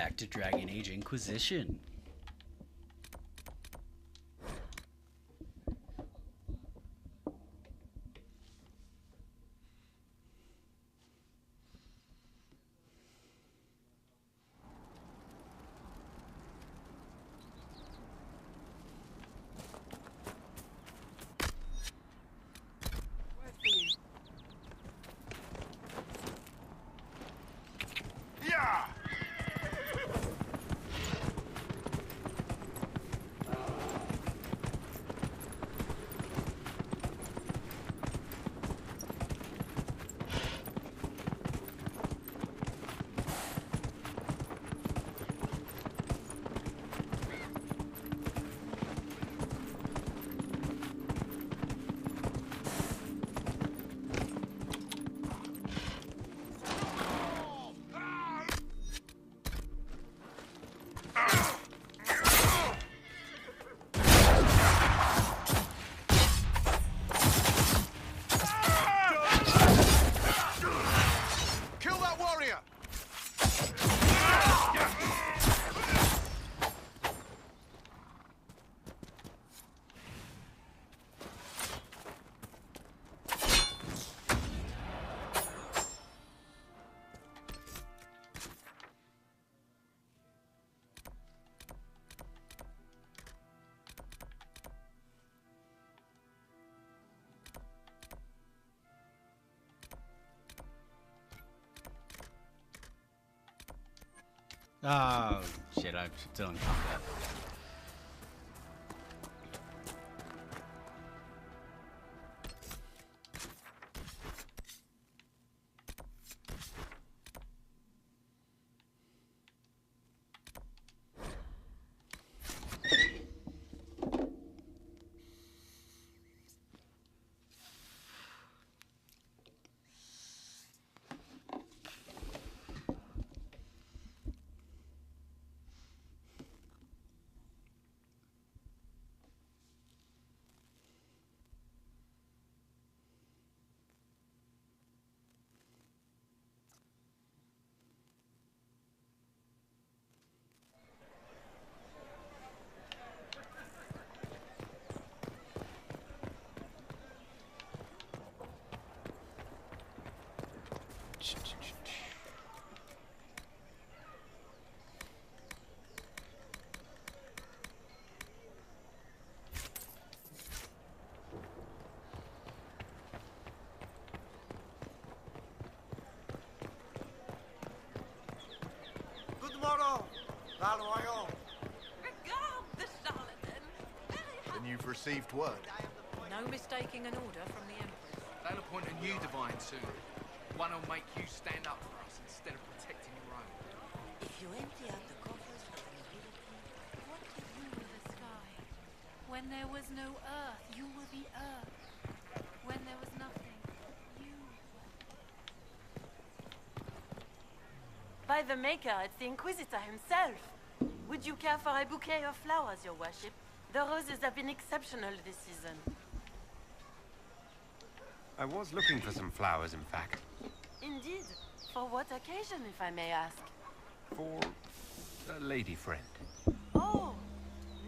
back to Dragon Age Inquisition. Oh, shit, I'm still in combat. Then you've received word. No mistaking an order from the Empress. They'll appoint a new divine soon. One will make you stand up for us instead of protecting your own. If you empty out the coffers for the nobility, What did you were the sky? When there was no earth, you were the earth. When there was nothing, you were. by the Maker, it's the Inquisitor himself. Would you care for a bouquet of flowers, your worship? The roses have been exceptional this season. I was looking for some flowers, in fact. Indeed. For what occasion, if I may ask? For a lady friend. Oh,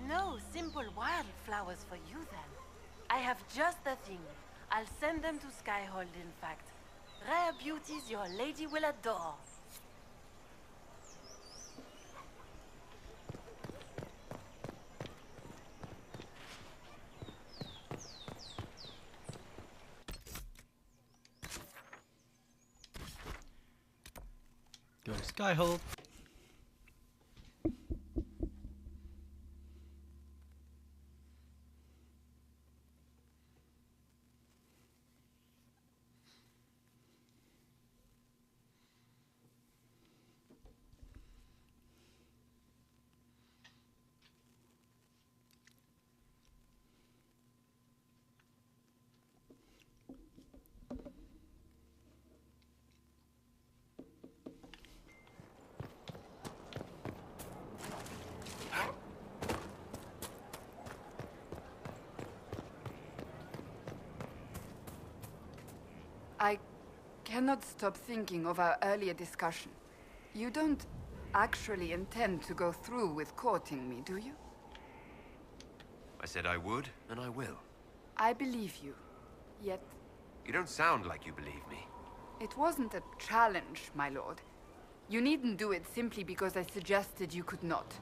no simple wildflowers for you then. I have just the thing. I'll send them to Skyhold, in fact. Rare beauties your lady will adore. Go to Skyhold. I cannot stop thinking of our earlier discussion. You don't actually intend to go through with courting me, do you? I said I would, and I will. I believe you. Yet, You don't sound like you believe me. it wasn't a challenge, my lord. You needn't do it simply because I suggested you could not.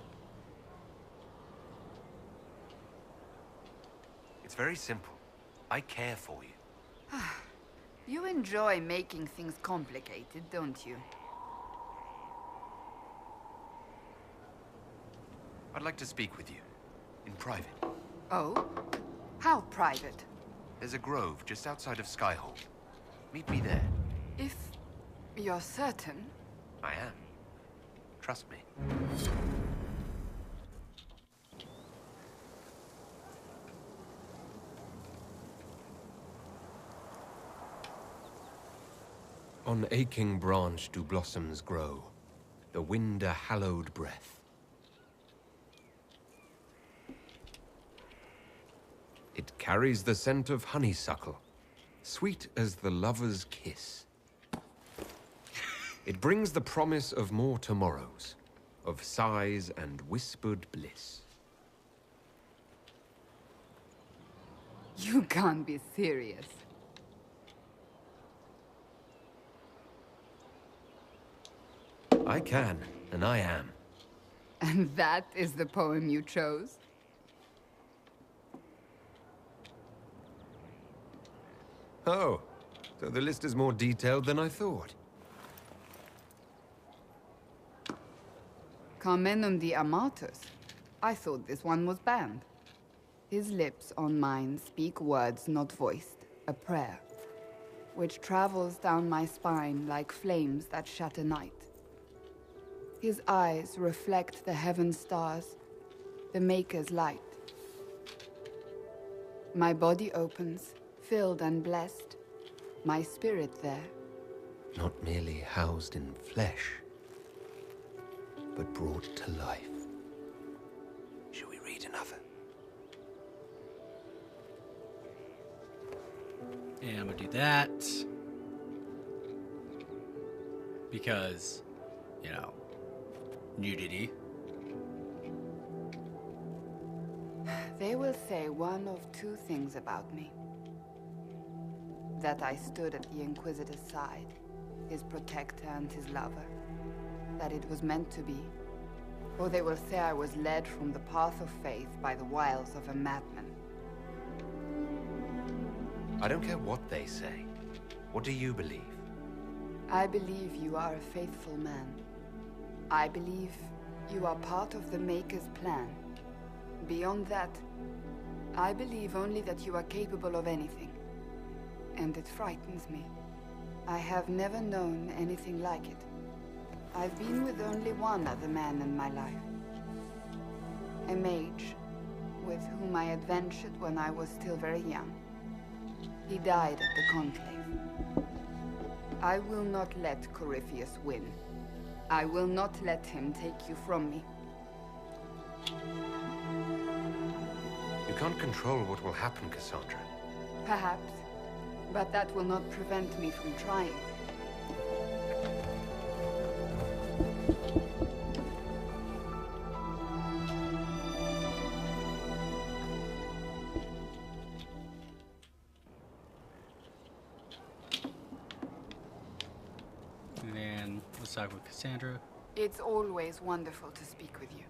It's very simple. I care for you. You enjoy making things complicated, don't you? I'd like to speak with you. In private. Oh? How private? There's a grove just outside of Skyhold. Meet me there. If you're certain. I am. Trust me. On aching branch do blossoms grow, the wind a hallowed breath. It carries the scent of honeysuckle, sweet as the lover's kiss. It brings the promise of more tomorrows, of sighs and whispered bliss. You can't be serious. I can, and I am. And that is the poem you chose? Oh, so the list is more detailed than I thought. Carmenum de Amatus. I thought this one was banned. His lips on mine speak words not voiced, a prayer, which travels down my spine like flames that shatter night. His eyes reflect the heaven stars, the Maker's light. My body opens, filled and blessed, my spirit there. Not merely housed in flesh, but brought to life. Shall we read another? And I'm gonna do that. Because, you know, nudity. They will say one of two things about me. That I stood at the Inquisitor's side, his protector and his lover. That it was meant to be. Or they will say I was led from the path of faith by the wiles of a madman. I don't care what they say. What do you believe? I believe you are a faithful man. I believe you are part of the Maker's plan. Beyond that, I believe only that you are capable of anything. And it frightens me. I have never known anything like it. I've been with only one other man in my life. A mage, with whom I adventured when I was still very young. He died at the Conclave. I will not let Corypheus win. I will not let him take you from me. You can't control what will happen, Cassandra. Perhaps, but that will not prevent me from trying. And then let's talk with Cassandra. It's always wonderful to speak with you.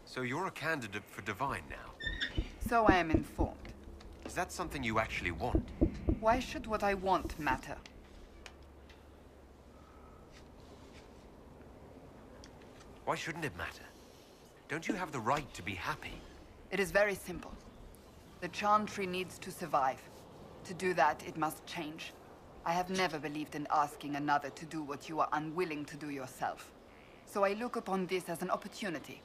So you're a candidate for Divine now? So I am informed. Is that something you actually want? Why should what I want matter? Why shouldn't it matter? Don't you have the right to be happy? It is very simple. The Chantry needs to survive. To do that, it must change. I have never believed in asking another to do what you are unwilling to do yourself. So I look upon this as an opportunity.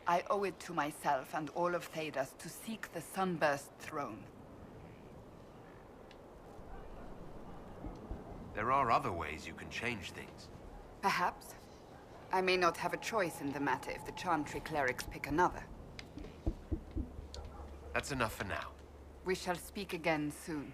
I owe it to myself and all of Thedas to seek the Sunburst throne. There are other ways you can change things. Perhaps. I may not have a choice in the matter if the Chantry clerics pick another. That's enough for now. We shall speak again soon.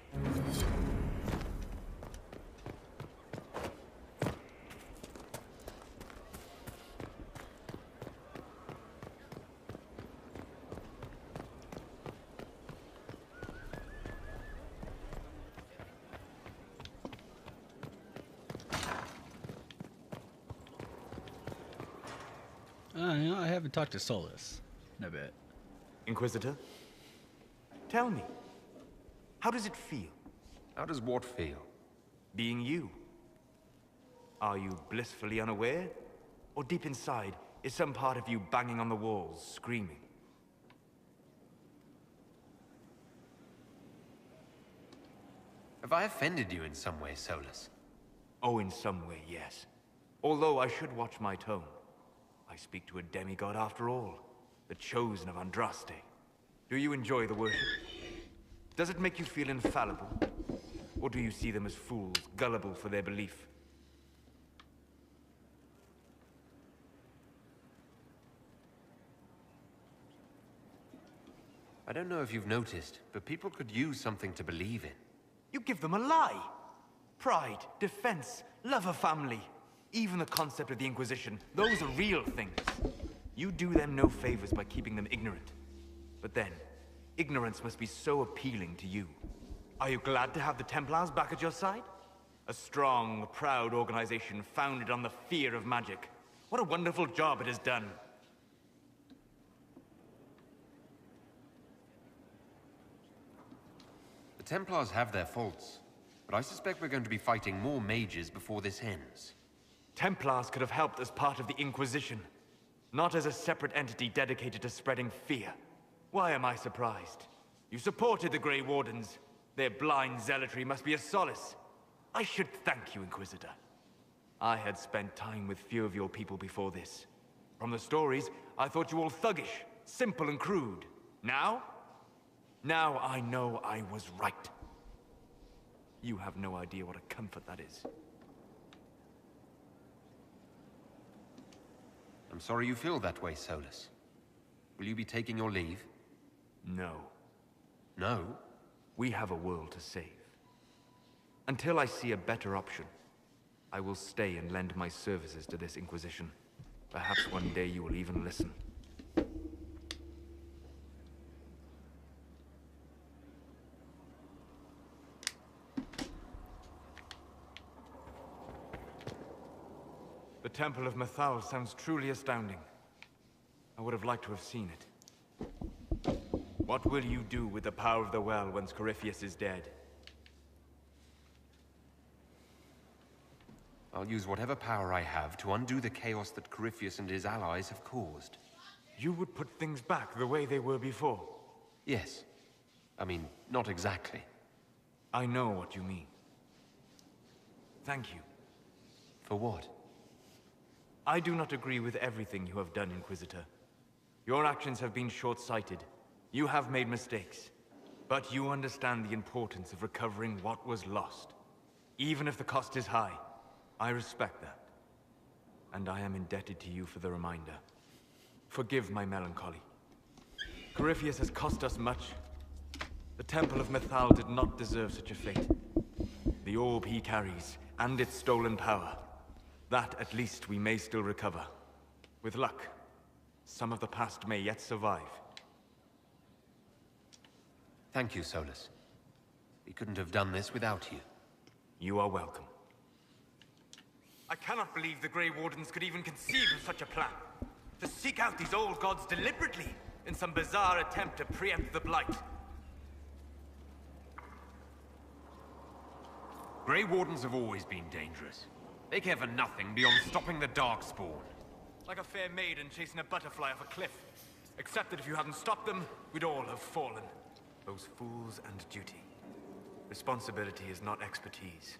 I haven't talked to Solus in a bit. Inquisitor? Tell me, how does it feel? How does what feel? Being you? Are you blissfully unaware? Or deep inside, is some part of you banging on the walls, screaming? Have I offended you in some way, Solus? Oh, in some way, yes. Although I should watch my tone. I speak to a demigod after all, the chosen of Andraste. Do you enjoy the worship? Does it make you feel infallible? Or do you see them as fools, gullible for their belief? I don't know if you've noticed, but people could use something to believe in. You give them a lie! Pride, defense, love of family. Even the concept of the Inquisition, those are real things. You do them no favors by keeping them ignorant. But then, ignorance must be so appealing to you. Are you glad to have the Templars back at your side? A strong, proud organization founded on the fear of magic. What a wonderful job it has done. The Templars have their faults, but I suspect we're going to be fighting more mages before this ends. Templars could have helped as part of the Inquisition, not as a separate entity dedicated to spreading fear. Why am I surprised? You supported the Grey Wardens. Their blind zealotry must be a solace. I should thank you, Inquisitor. I had spent time with few of your people before this. From the stories, I thought you all thuggish, simple and crude. Now I know I was right. You have no idea what a comfort that is. I'm sorry you feel that way, Solus. Will you be taking your leave? No. No? We have a world to save. Until I see a better option, I will stay and lend my services to this Inquisition. Perhaps one day you will even listen. The Temple of Mythal sounds truly astounding. I would have liked to have seen it. What will you do with the power of the well once Corypheus is dead? I'll use whatever power I have to undo the chaos that Corypheus and his allies have caused. You would put things back the way they were before? Yes. I mean, not exactly. I know what you mean. Thank you. For what? I do not agree with everything you have done, Inquisitor. Your actions have been short-sighted. You have made mistakes. But you understand the importance of recovering what was lost. Even if the cost is high, I respect that. And I am indebted to you for the reminder. Forgive my melancholy. Corypheus has cost us much. The Temple of Mythal did not deserve such a fate. The orb he carries, and its stolen power, that at least we may still recover. With luck, some of the past may yet survive. Thank you, Solus. We couldn't have done this without you. You are welcome. I cannot believe the Grey Wardens could even conceive of such a plan. To seek out these old gods deliberately, in some bizarre attempt to preempt the Blight. Grey Wardens have always been dangerous. They care for nothing beyond stopping the Darkspawn. Like a fair maiden chasing a butterfly off a cliff. Except that if you hadn't stopped them, we'd all have fallen. Those fools and duty. Responsibility is not expertise.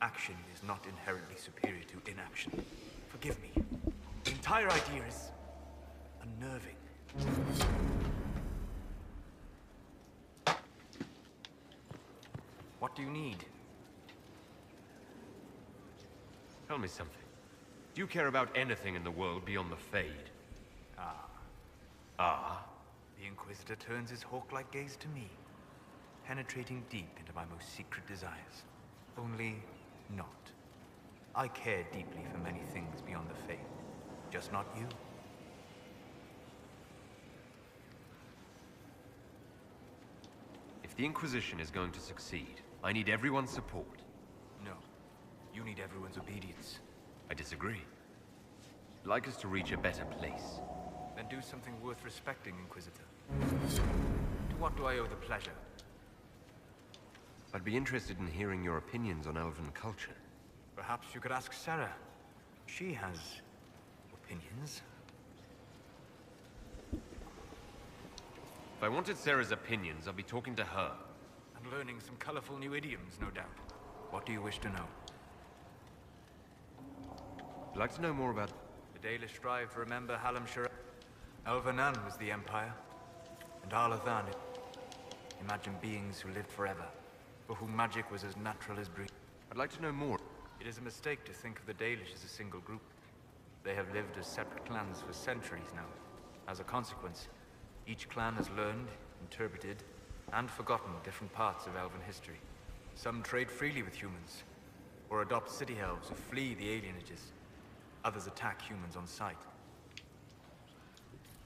Action is not inherently superior to inaction. Forgive me. The entire idea is unnerving. What do you need? Tell me something. Do you care about anything in the world beyond the Fade? The Inquisitor turns his hawk-like gaze to me, penetrating deep into my most secret desires. Only not. I care deeply for many things beyond the Fade, just not you. If the Inquisition is going to succeed, I need everyone's support. No. You need everyone's obedience. I disagree. I'd like us to reach a better place. Then do something worth respecting, Inquisitor. To what do I owe the pleasure? I'd be interested in hearing your opinions on elven culture. Perhaps you could ask Sarah. She has opinions. If I wanted Sarah's opinions, I'd be talking to her. And learning some colorful new idioms, no doubt. What do you wish to know? I'd like to know more about... The Dalish strive to remember Halamshire. Elvenan was the Empire. And Arlathan. Imagine beings who lived forever, for whom magic was as natural as breathing. I'd like to know more. It is a mistake to think of the Dalish as a single group. They have lived as separate clans for centuries now. As a consequence, each clan has learned, interpreted, and forgotten different parts of elven history. Some trade freely with humans, or adopt city elves who flee the alienages. Others attack humans on sight.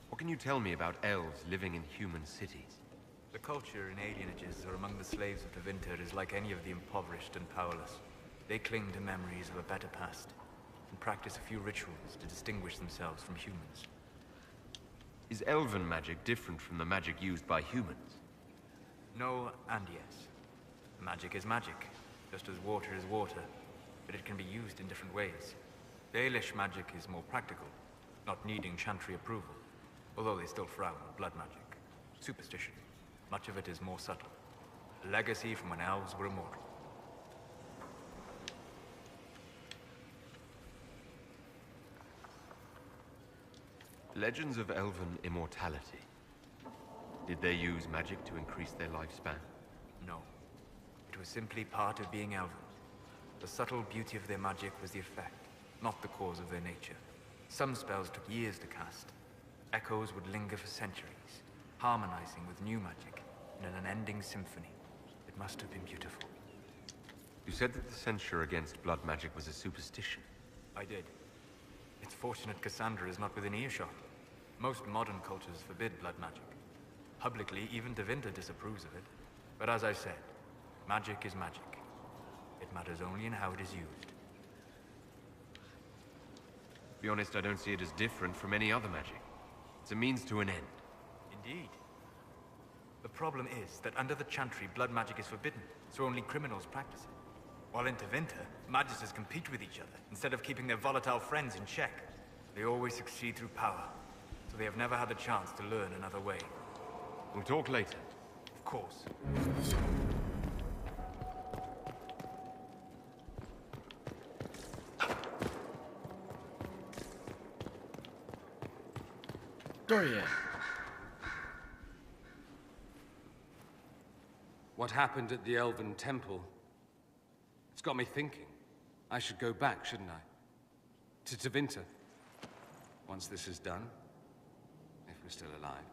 What can you tell me about elves living in human cities? The culture in alienages or among the slaves of Tevinter is like any of the impoverished and powerless. They cling to memories of a better past, and practice a few rituals to distinguish themselves from humans. Is elven magic different from the magic used by humans? No and yes. Magic is magic, just as water is water, but it can be used in different ways. Dalish magic is more practical, not needing chantry approval, although they still frown on blood magic. Superstition. Much of it is more subtle. A legacy from when elves were immortal. Legends of elven immortality. Did they use magic to increase their lifespan? No. It was simply part of being elven. The subtle beauty of their magic was the effect, not the cause of their nature. Some spells took years to cast. Echoes would linger for centuries, harmonizing with new magic in an unending symphony. It must have been beautiful. You said that the censure against blood magic was a superstition. I did. It's fortunate Cassandra is not within earshot. Most modern cultures forbid blood magic. Publicly, even Tevinter disapproves of it. But as I said, magic is magic. It matters only in how it is used. To be honest, I don't see it as different from any other magic. It's a means to an end. Indeed. The problem is that under the Chantry, blood magic is forbidden, so only criminals practice it. While in Tevinter, magisters compete with each other, instead of keeping their volatile friends in check. They always succeed through power, so they have never had the chance to learn another way. We'll talk later. Of course. Dorian. What happened at the Elven Temple? It's got me thinking. I should go back, shouldn't I? To Tevinter. Once this is done. If we're still alive.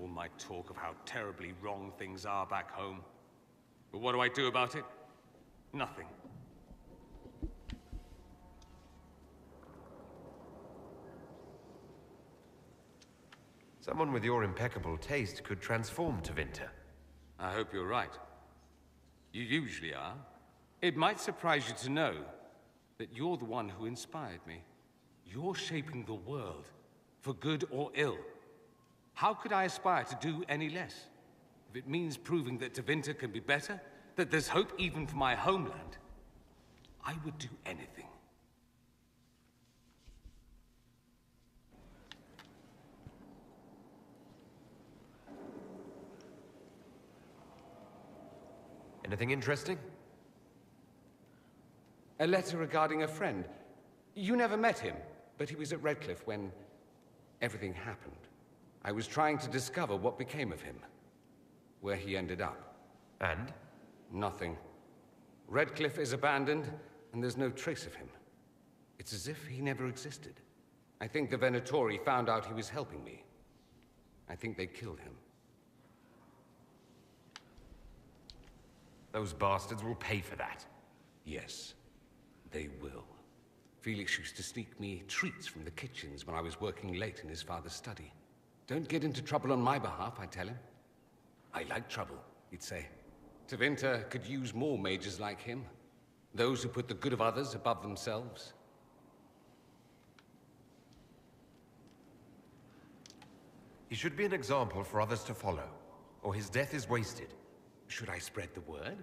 All my talk of how terribly wrong things are back home. But what do I do about it? Nothing. Someone with your impeccable taste could transform Tevinter. I hope you're right. You usually are. It might surprise you to know that you're the one who inspired me. You're shaping the world, for good or ill. How could I aspire to do any less? If it means proving that Tevinter can be better, that there's hope even for my homeland, I would do anything. Anything interesting? A letter regarding a friend. You never met him, but he was at Redcliffe when everything happened. I was trying to discover what became of him, where he ended up. And? Nothing. Redcliffe is abandoned, and there's no trace of him. It's as if he never existed. I think the Venatori found out he was helping me. I think they killed him. Those bastards will pay for that. Yes, they will. Felix used to sneak me treats from the kitchens when I was working late in his father's study. Don't get into trouble on my behalf, I tell him. I like trouble, he'd say. Tevinter could use more mages like him. Those who put the good of others above themselves. He should be an example for others to follow, or his death is wasted. Should I spread the word?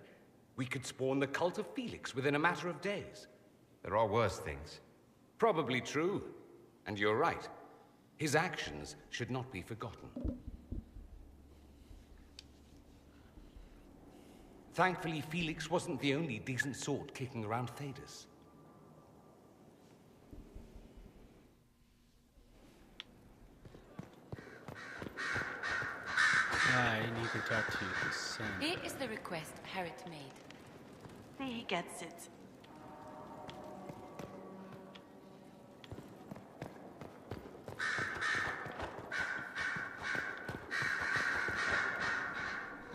We could spawn the cult of Felix within a matter of days. There are worse things. Probably true. And you're right. His actions should not be forgotten. Thankfully, Felix wasn't the only decent sort kicking around Thedas. I need to talk to the Sen. Here is the request Harriet made. See he gets it.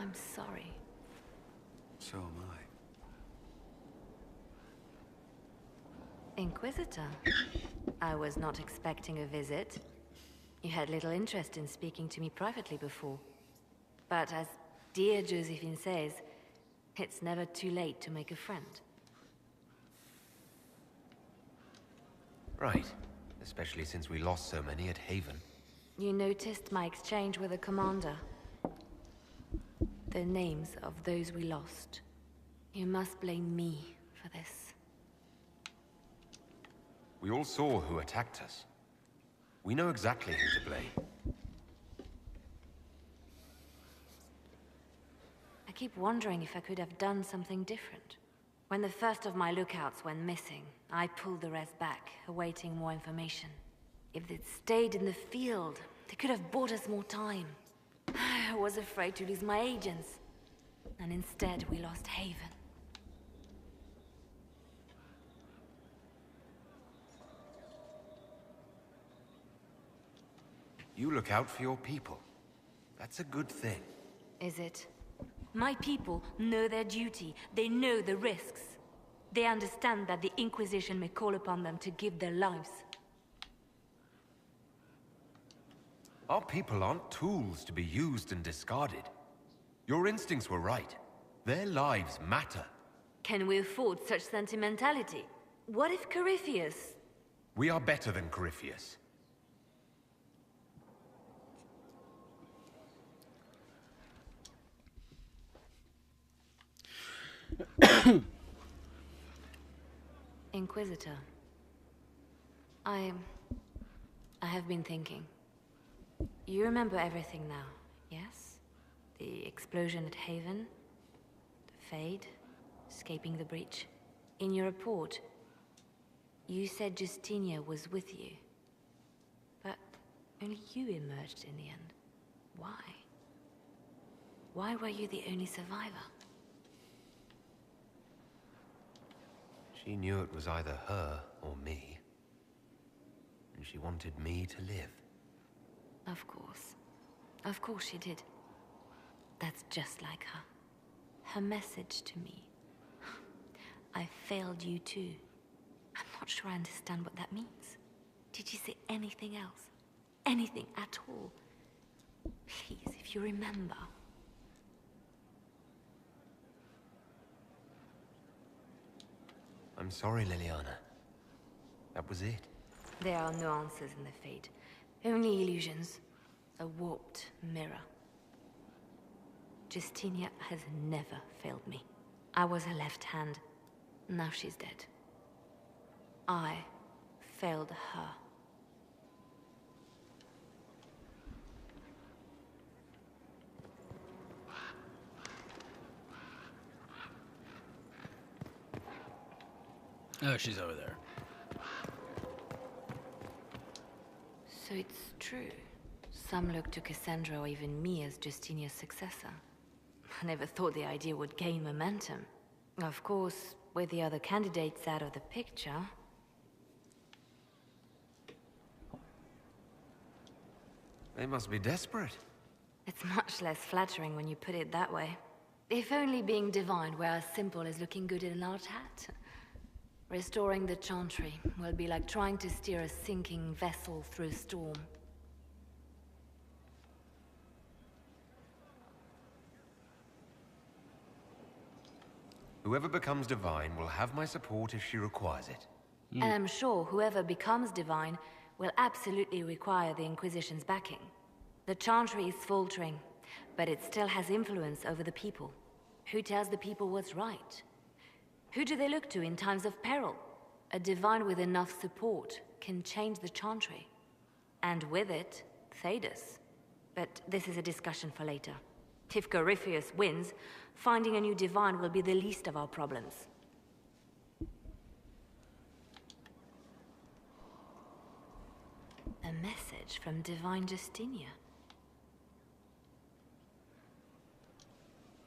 I'm sorry. So am I. Inquisitor, I was not expecting a visit. You had little interest in speaking to me privately before. But as dear Josephine says, it's never too late to make a friend. Right. Especially since we lost so many at Haven. You noticed my exchange with the commander. The names of those we lost. You must blame me for this. We all saw who attacked us. We know exactly who to blame. I keep wondering if I could have done something different. When the first of my lookouts went missing, I pulled the rest back, awaiting more information. If they'd stayed in the field, they could have bought us more time. I was afraid to lose my agents. And instead, we lost Haven. You look out for your people. That's a good thing. Is it? My people know their duty. They know the risks. They understand that the Inquisition may call upon them to give their lives. Our people aren't tools to be used and discarded. Your instincts were right. Their lives matter. Can we afford such sentimentality? What if Corypheus? We are better than Corypheus. Inquisitor. I have been thinking. You remember everything now, yes? The explosion at Haven, the Fade, escaping the breach. In your report, you said Justinia was with you. But only you emerged in the end. Why? Why were you the only survivor? She knew it was either her or me. And she wanted me to live. Of course. Of course she did. That's just like her. Her message to me. I failed you too. I'm not sure I understand what that means. Did you say anything else? Anything at all? Please, if you remember. I'm sorry, Liliana. That was it. There are no answers in the Fade. Only illusions. A warped mirror. Justinia has never failed me. I was her left hand. Now she's dead. I failed her. Oh, she's over there. So it's true. Some look to Cassandra or even me as Justinia's successor. I never thought the idea would gain momentum. Of course, with the other candidates out of the picture... They must be desperate. It's much less flattering when you put it that way. If only being divine were as simple as looking good in a large hat. Restoring the Chantry will be like trying to steer a sinking vessel through a storm. Whoever becomes divine will have my support if she requires it. And I'm sure whoever becomes divine will absolutely require the Inquisition's backing. The Chantry is faltering, but it still has influence over the people. Who tells the people what's right? Who do they look to in times of peril? A divine with enough support can change the Chantry. And with it, Thedas. But this is a discussion for later. If Corypheus wins, finding a new divine will be the least of our problems. A message from Divine Justinia.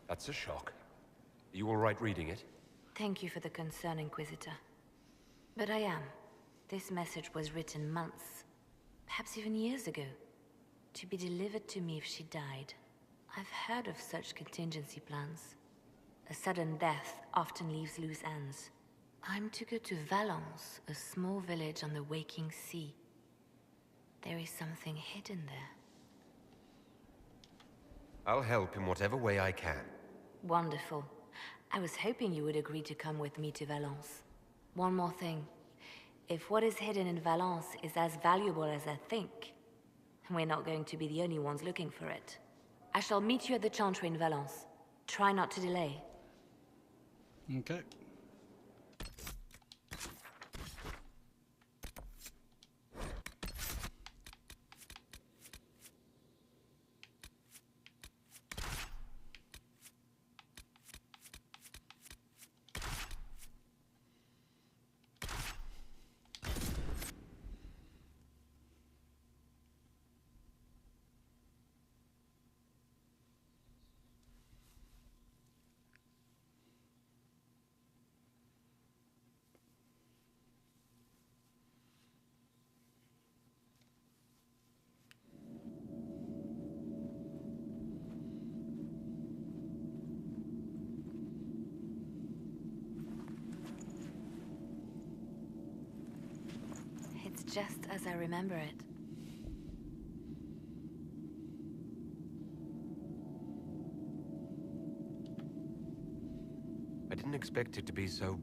That's a shock. Are you all right reading it? Thank you for the concern, Inquisitor. But I am. This message was written months, perhaps even years ago, to be delivered to me if she died. I've heard of such contingency plans. A sudden death often leaves loose ends. I'm to go to Valence, a small village on the waking sea. There is something hidden there. I'll help in whatever way I can. Wonderful. I was hoping you would agree to come with me to Valence. One more thing. If what is hidden in Valence is as valuable as I think, we're not going to be the only ones looking for it. I shall meet you at the Chantry in Valence. Try not to delay. Okay. It's just as I remember it. I didn't expect it to be so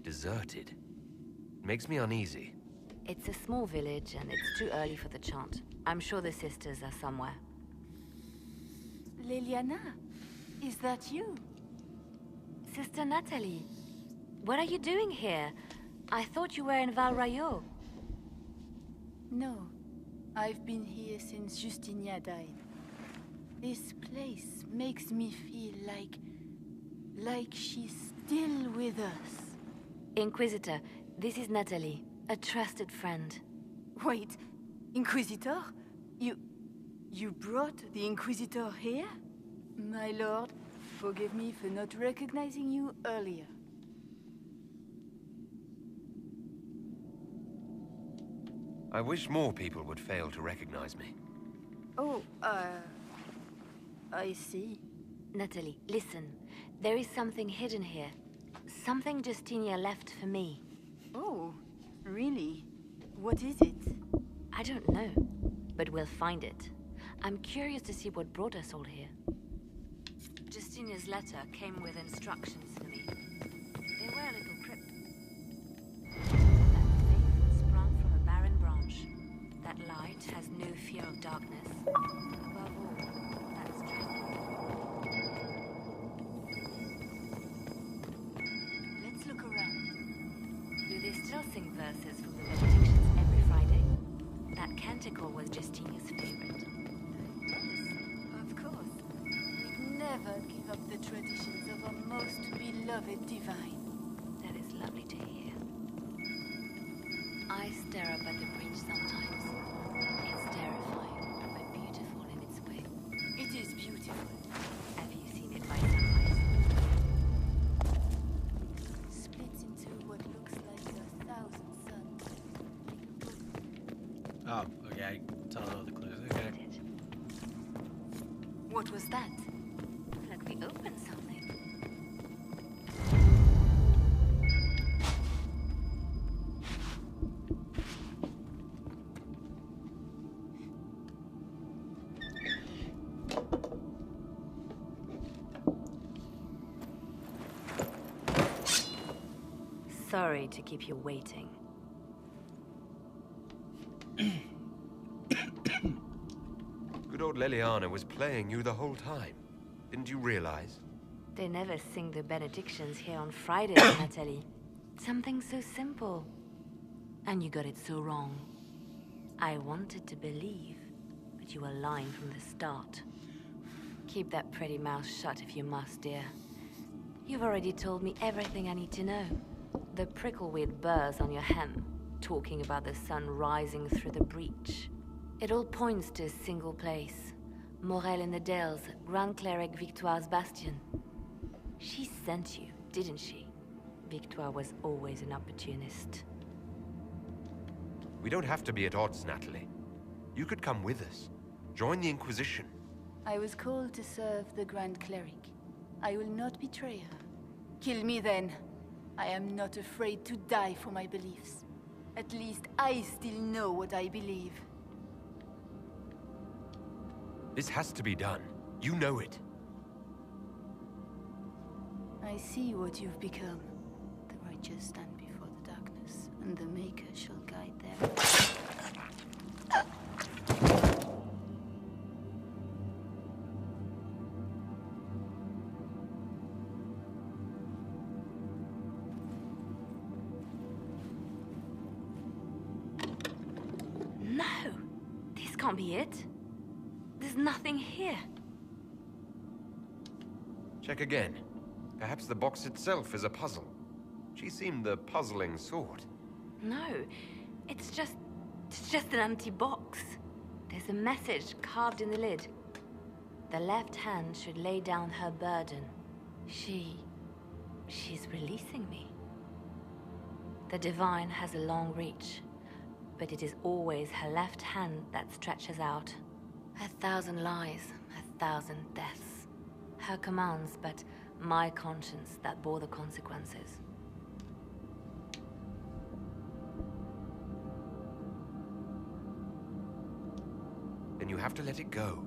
deserted. It makes me uneasy. It's a small village and it's too early for the chant. I'm sure the sisters are somewhere. Liliana, is that you? Sister Natalie, what are you doing here? I thought you were in Val Rayo. No, I've been here since Justinia died. This place makes me feel like she's still with us. Inquisitor, this is Natalie, a trusted friend. Wait, Inquisitor? You brought the Inquisitor here? My lord, forgive me for not recognizing you earlier. I wish more people would fail to recognize me. Oh, I see. Natalie, listen. There is something hidden here. Something Justinia left for me. Oh, really? What is it? I don't know, but we'll find it. I'm curious to see what brought us all here. Justinia's letter came with instructions for me. They were a little cryptic. That faith sprung from a barren branch. That light has no fear of darkness. Above all, that strength. Let's look around. Do they still sing verses from the benedictions every Friday? That canticle was Justinia's favorite. Of course. We'd never give up the traditions of our most beloved divine. That is lovely to hear. I stare up at the bridge sometimes. It's terrifying, but beautiful in its way. It is beautiful. Have you seen it by sunrise? Splits into what looks like 1,000 suns. Oh, okay. Tell all the clues. Okay. What was that? Like we opened something. Sorry to keep you waiting. Good old Leliana was playing you the whole time. Didn't you realize? They never sing the benedictions here on Fridays, Natalie. Something so simple. And you got it so wrong. I wanted to believe, but you were lying from the start. Keep that pretty mouth shut if you must, dear. You've already told me everything I need to know. The prickleweed burrs on your hem, talking about the sun rising through the breach. It all points to a single place. Morel in the Dales, Grand Cleric Victoire's bastion. She sent you, didn't she? Victoire was always an opportunist. We don't have to be at odds, Natalie. You could come with us. Join the Inquisition. I was called to serve the Grand Cleric. I will not betray her. Kill me then. I am not afraid to die for my beliefs. At least I still know what I believe. This has to be done. You know it. I see what you've become. The righteous stand before the darkness, and the Maker shall guide them. No! This can't be it. There's nothing here. Check again. Perhaps the box itself is a puzzle. She seemed the puzzling sort. No, it's just an empty box. There's a message carved in the lid. The left hand should lay down her burden. She's releasing me. The divine has a long reach, but it is always her left hand that stretches out. 1,000 lies, 1,000 deaths. Her commands, but my conscience that bore the consequences. Then you have to let it go.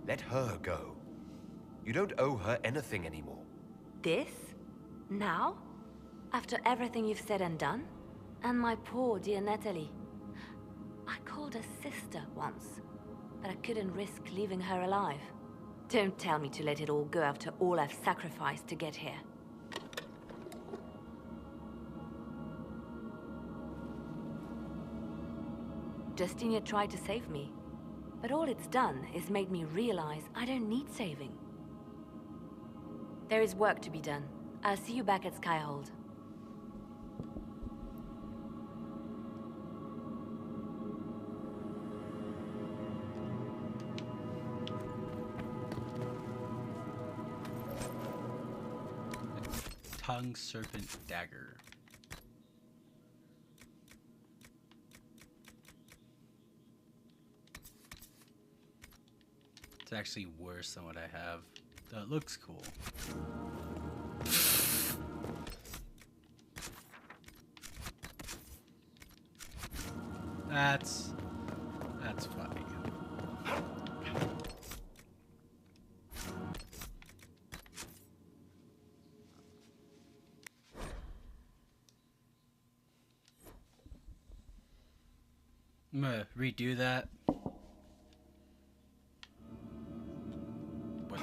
Let her go. You don't owe her anything anymore. This? Now? After everything you've said and done? And my poor dear Natalie. I called her sister once, but I couldn't risk leaving her alive. Don't tell me to let it all go after all I've sacrificed to get here. Justinia tried to save me, but all it's done is made me realize I don't need saving. There is work to be done. I'll see you back at Skyhold. Tongue Serpent Dagger. It's actually worse than what I have. That looks cool. That's funny. I'm gonna redo that. What?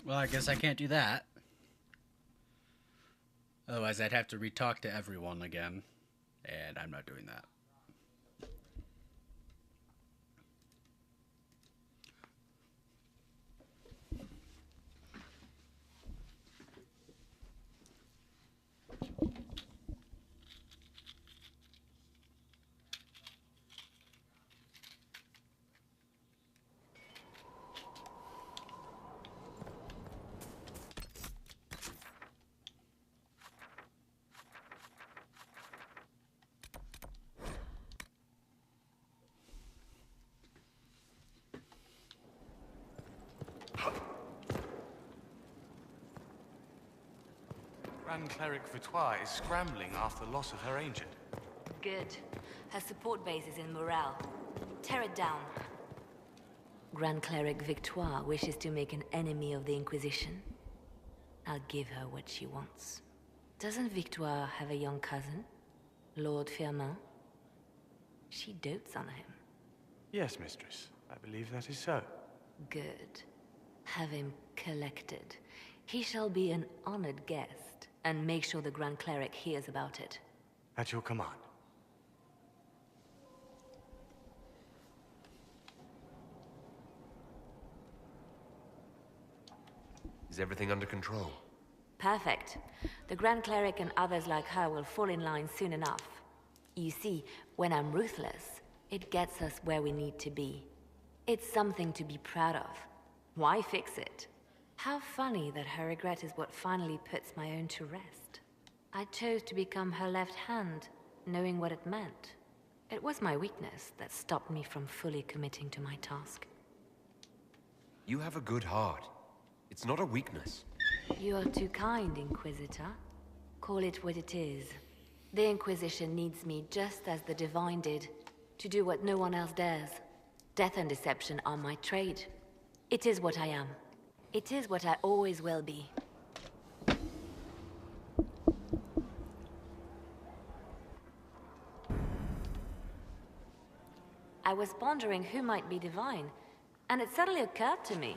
Well, I guess I can't do that. Otherwise, I'd have to re-talk to everyone again, and I'm not doing that. Grand Cleric Victoire is scrambling after the loss of her ancient. Good. Her support base is in Morale. Tear it down. Grand Cleric Victoire wishes to make an enemy of the Inquisition. I'll give her what she wants. Doesn't Victoire have a young cousin? Lord Firmin? She dotes on him. Yes, mistress. I believe that is so. Good. Have him collected. He shall be an honored guest, and make sure the Grand Cleric hears about it. At your command. Is everything under control? Perfect. The Grand Cleric and others like her will fall in line soon enough. You see, when I'm ruthless, it gets us where we need to be. It's something to be proud of. Why fix it? How funny that her regret is what finally puts my own to rest. I chose to become her left hand, knowing what it meant. It was my weakness that stopped me from fully committing to my task. You have a good heart. It's not a weakness. You are too kind, Inquisitor. Call it what it is. The Inquisition needs me just as the Divine did, to do what no one else dares. Death and deception are my trade. It is what I am. It is what I always will be. I was pondering who might be Divine, and it suddenly occurred to me.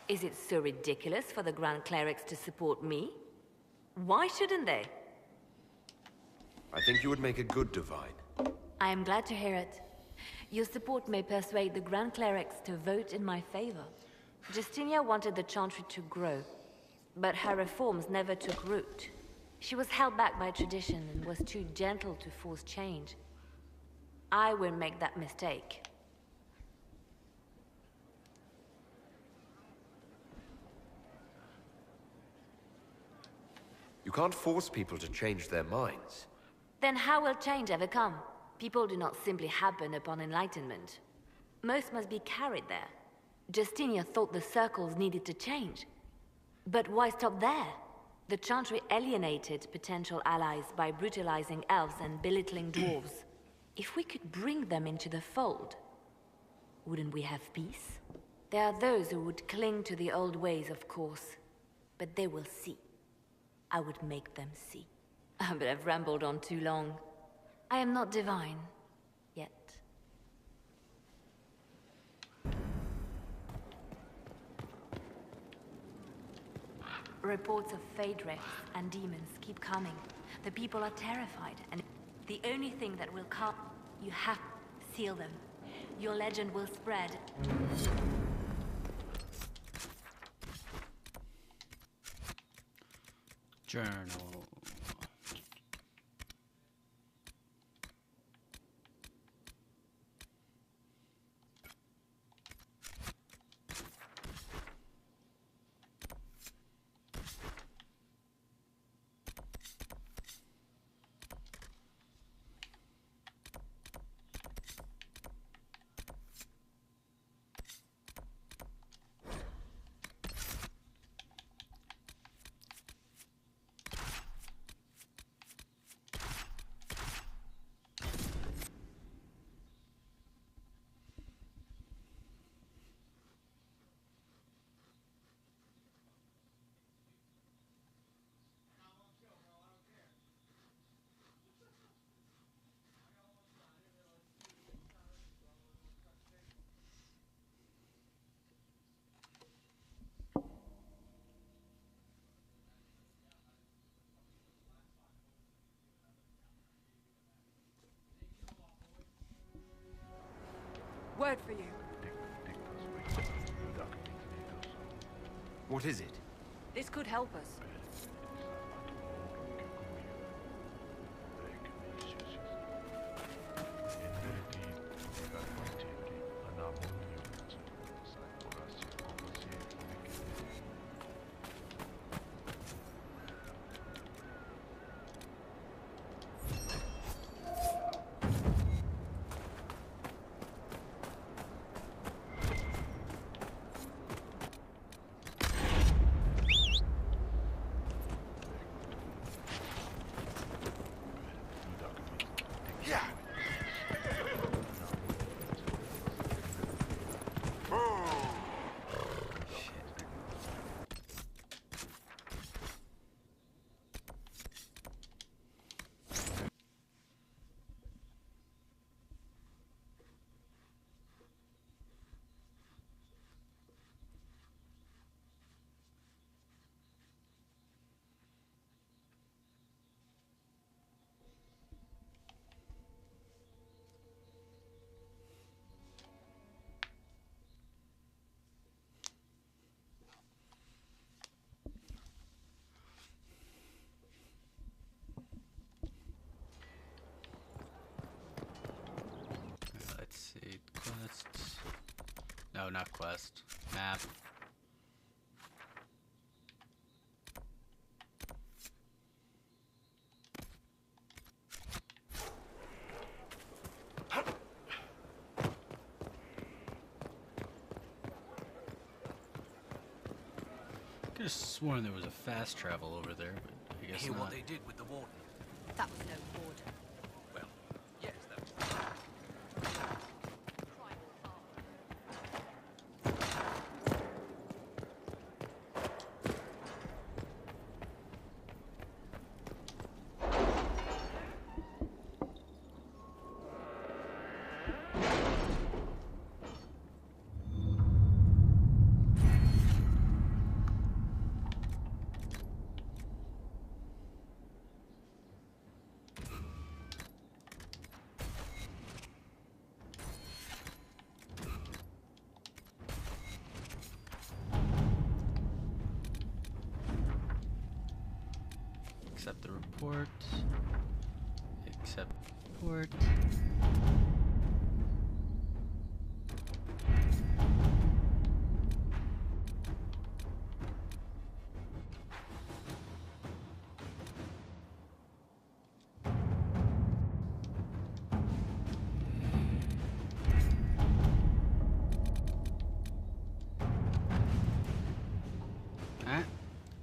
Is it so ridiculous for the Grand Clerics to support me? Why shouldn't they? I think you would make a good Divine. I am glad to hear it. Your support may persuade the Grand Clerics to vote in my favor. Justinia wanted the Chantry to grow, but her reforms never took root. She was held back by tradition and was too gentle to force change. I won't make that mistake. You can't force people to change their minds. Then how will change ever come? People do not simply happen upon enlightenment. Most must be carried there. Justinia thought the circles needed to change. But why stop there? The Chantry alienated potential allies by brutalizing elves and belittling dwarves. If we could bring them into the fold, wouldn't we have peace? There are those who would cling to the old ways, of course. But they will see. I would make them see. But I've rambled on too long. I am not divine. Yet. Reports of Fade Wrecks and demons keep coming. The people are terrified, and the only thing that will come, you have to seal them. Your legend will spread. Journal. Word for you. What is it? This could help us. Oh, not quest. Map. Could have sworn there was a fast travel over there, but I guess Hear not. what they did with the warden. That was no order. Well, yes, that was. Accept the report. Accept report. Alright.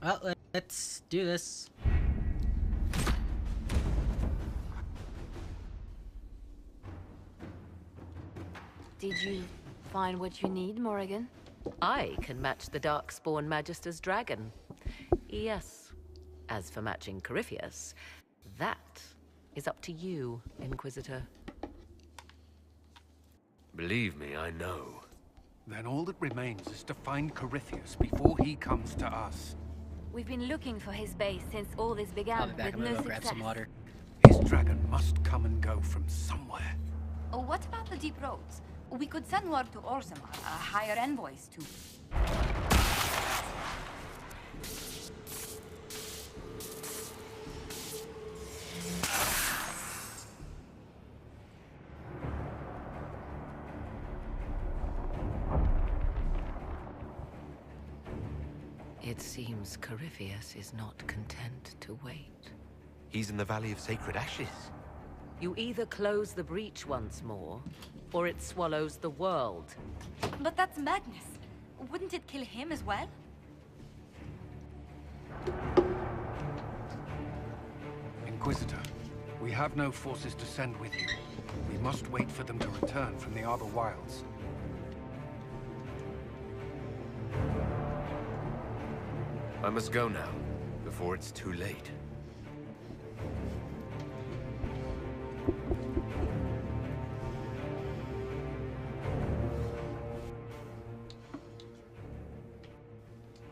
Well, let's do this. Did you find what you need, Morrigan? I can match the Darkspawn Magister's dragon. Yes. As for matching Corypheus, that is up to you, Inquisitor. Believe me, I know. Then all that remains is to find Corypheus before he comes to us. We've been looking for his base since all this I'll began, be back. with I'm no gonna go grab success. some water. His dragon must come and go from somewhere. Oh, what about the deep roads? We could send word to Orzammar, hire envoys to... It seems Corypheus is not content to wait. He's in the Valley of Sacred Ashes. You either close the breach once more, or it swallows the world. But that's madness. Wouldn't it kill him as well? Inquisitor, we have no forces to send with you. We must wait for them to return from the Outer Wilds. I must go now, before it's too late.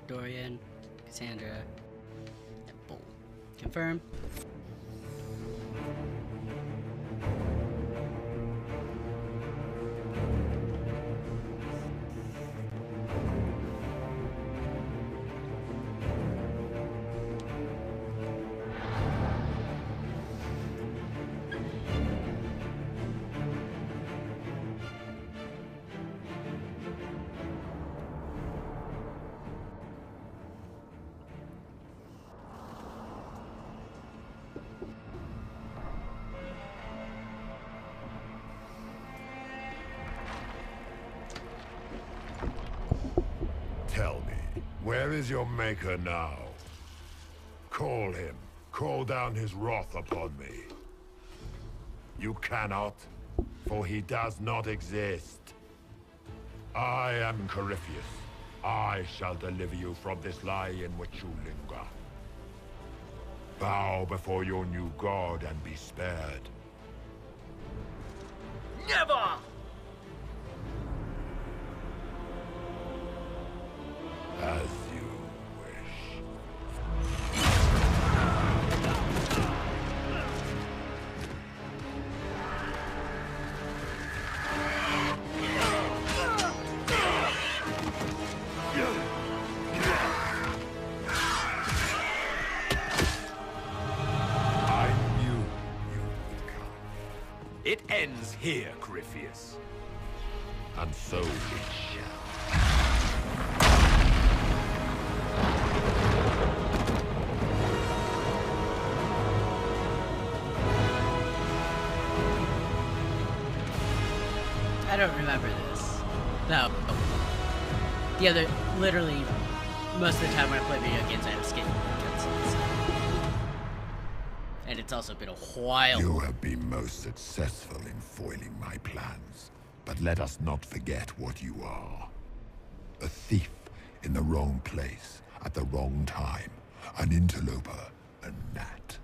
Dorian, Cassandra, and Bull. Confirm. Tell me, where is your maker now? Call him. Call down his wrath upon me. You cannot, for he does not exist. I am Corypheus. I shall deliver you from this lie in which you linger. Bow before your new god and be spared. Never! As you wish. I knew you would come. It ends here, Corypheus. And so it shall. don't remember this. No. The other, literally, most of the time when I play video games, I have skipped cutscenes. And it's also been a while. You have been most successful in foiling my plans, but let us not forget what you are. A thief in the wrong place, at the wrong time. An interloper, a gnat.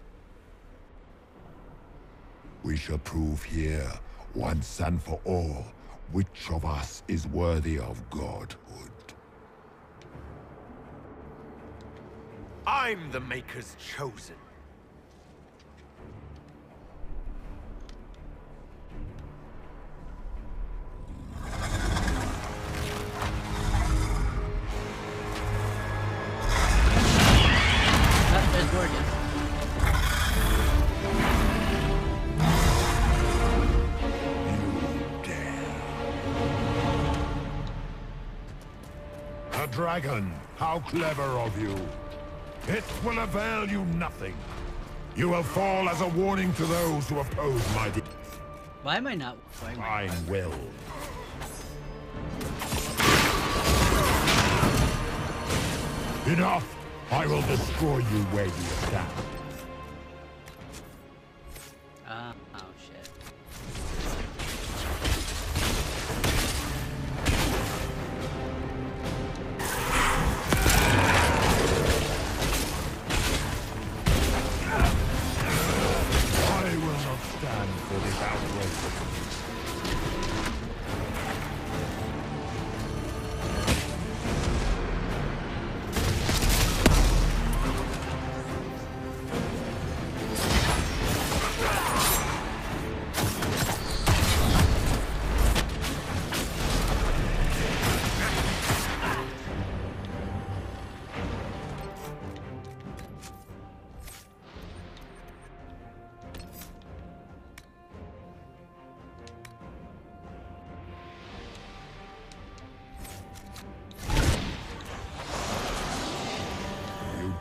We shall prove here, once and for all, which of us is worthy of godhood. I'm the Maker's chosen. A dragon, how clever of you. It will avail you nothing. You will fall as a warning to those who oppose my deeds. Why am I not? I will. Enough! I will destroy you where you stand. Oh shit. I will not stand for this outrage.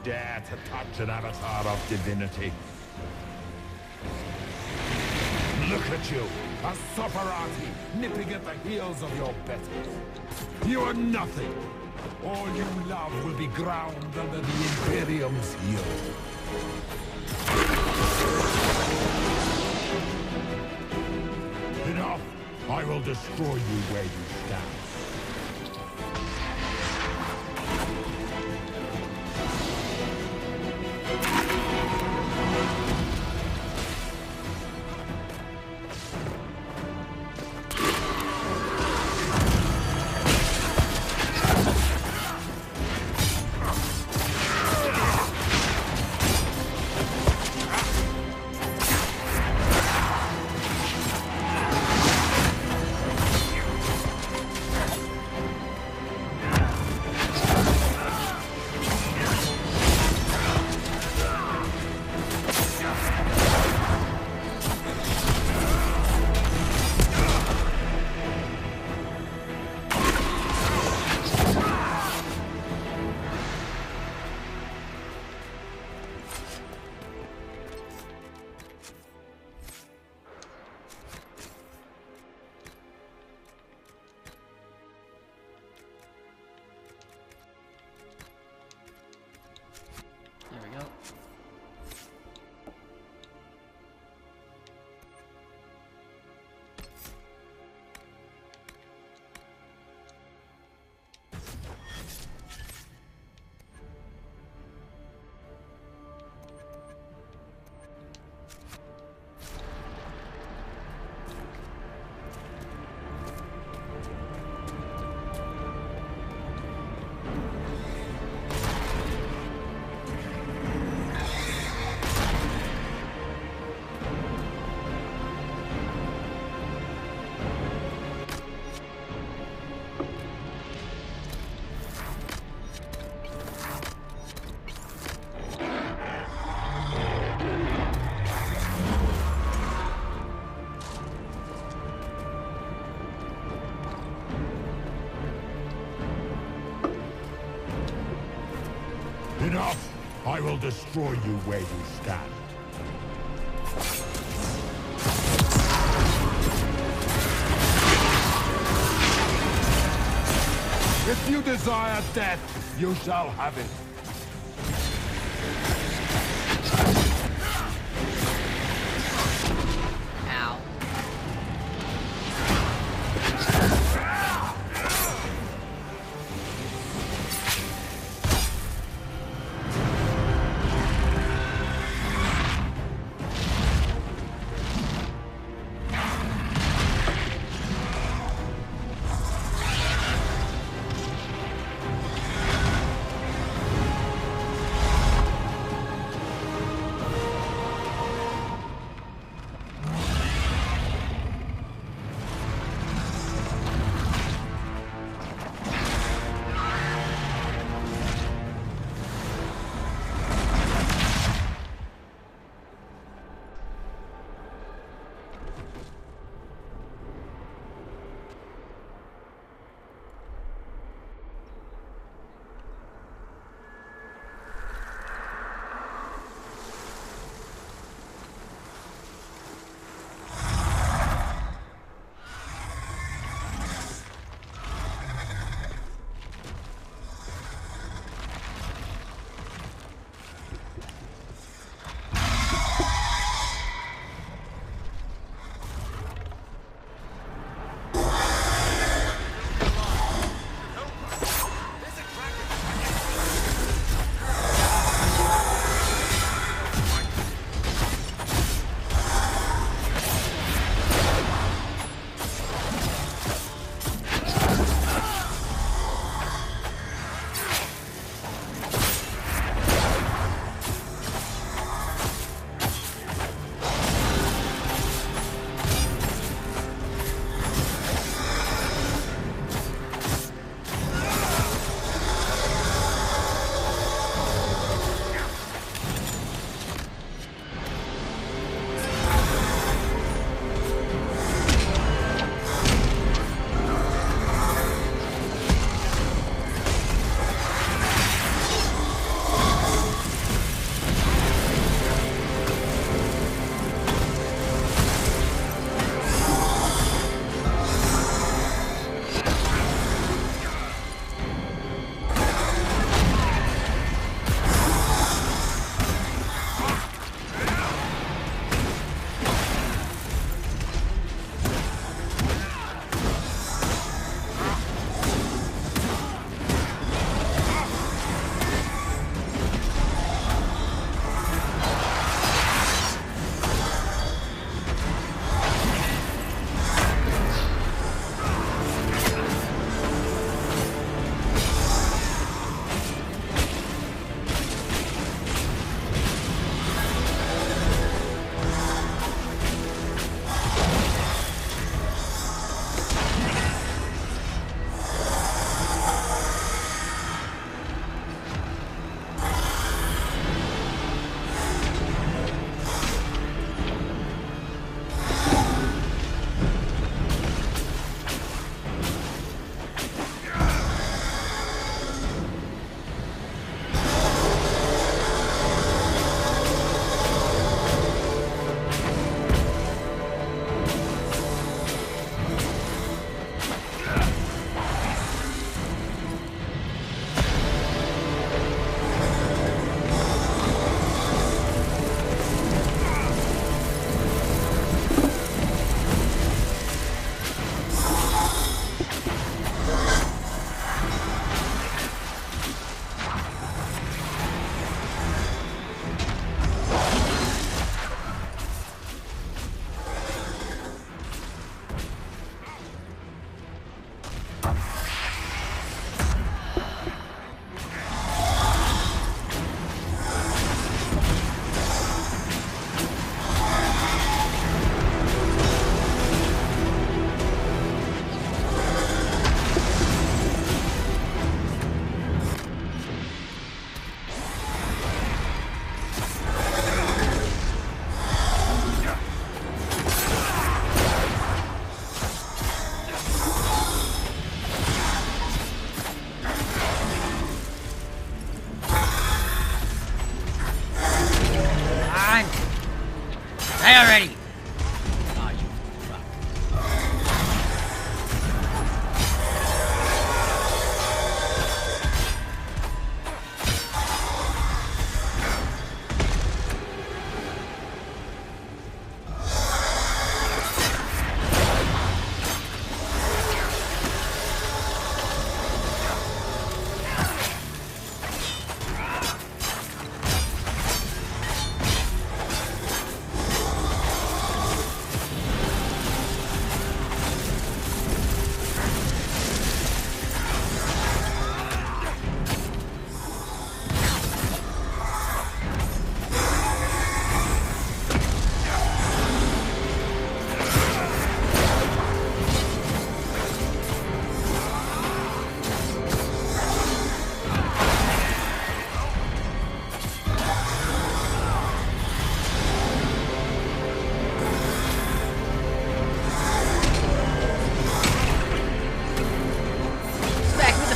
Dare to touch an avatar of divinity. Look at you, a Soparati, nipping at the heels of your betters. You are nothing. All you love will be ground under the Imperium's heel. Enough! I will destroy you where you stand. There we go. Enough! I will destroy you where you stand. If you desire death, you shall have it. Ow.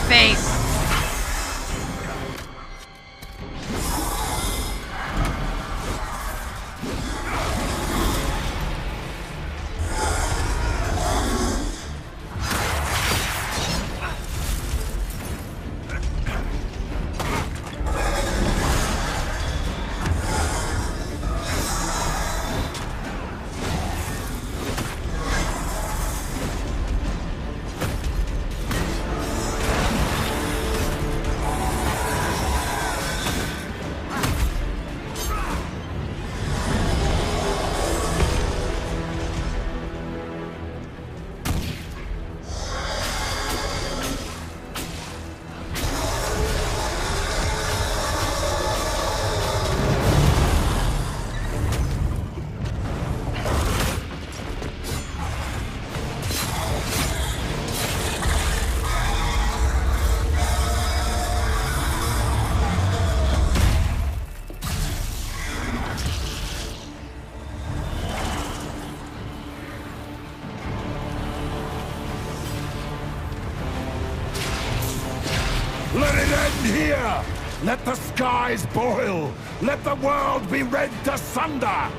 face! Let it end here! Let the skies boil! Let the world be rent asunder!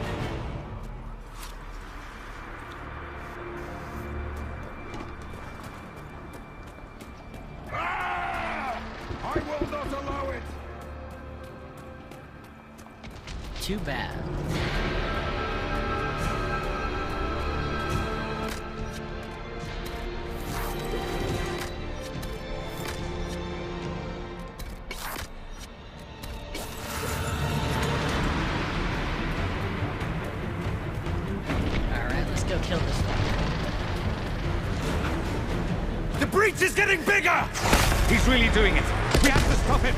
Ah! I will not allow it! Too bad. Kill this one. The breach is getting bigger! He's really doing it. We have to stop him.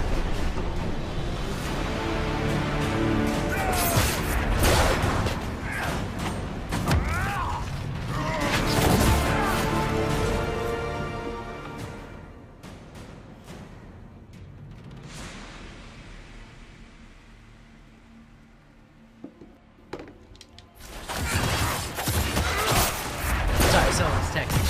Sorry, someone's texting.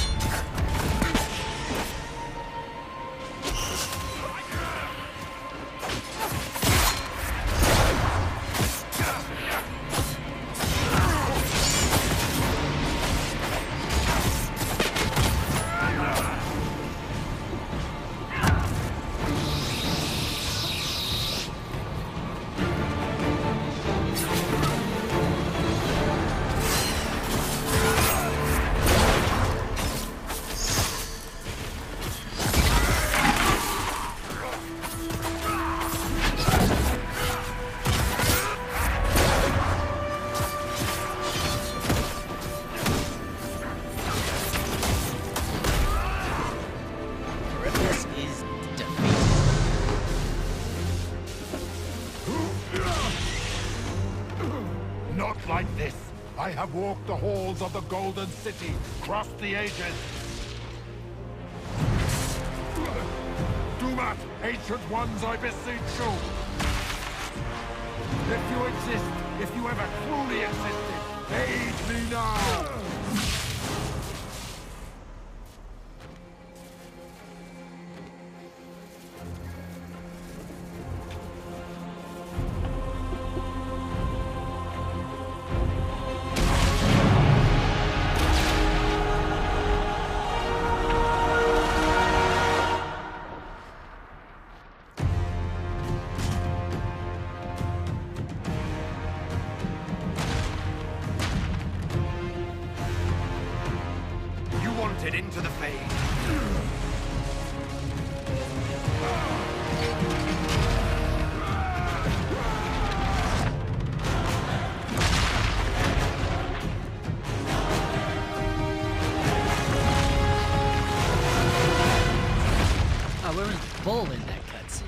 Not like this. I have walked the halls of the Golden City, crossed the ages. Do not, ancient ones, I beseech you. If you exist, if you ever truly existed, aid me now! Into the fade. Oh, where was Bull in that cutscene?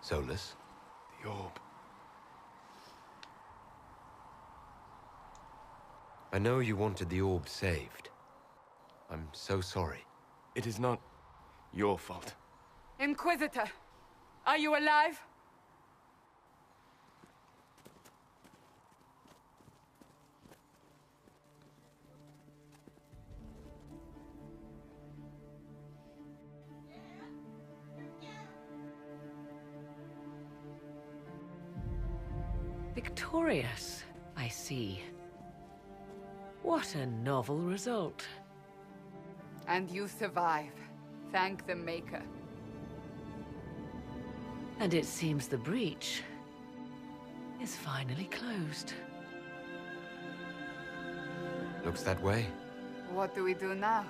Solus? The orb. I know you wanted the orb saved. I'm so sorry. It is not your fault. Inquisitor, are you alive? Victorious, I see. What a novel result. And you survive. Thank the Maker. And it seems the breach is finally closed. Looks that way. What do we do now?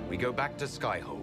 We go back to Skyhold.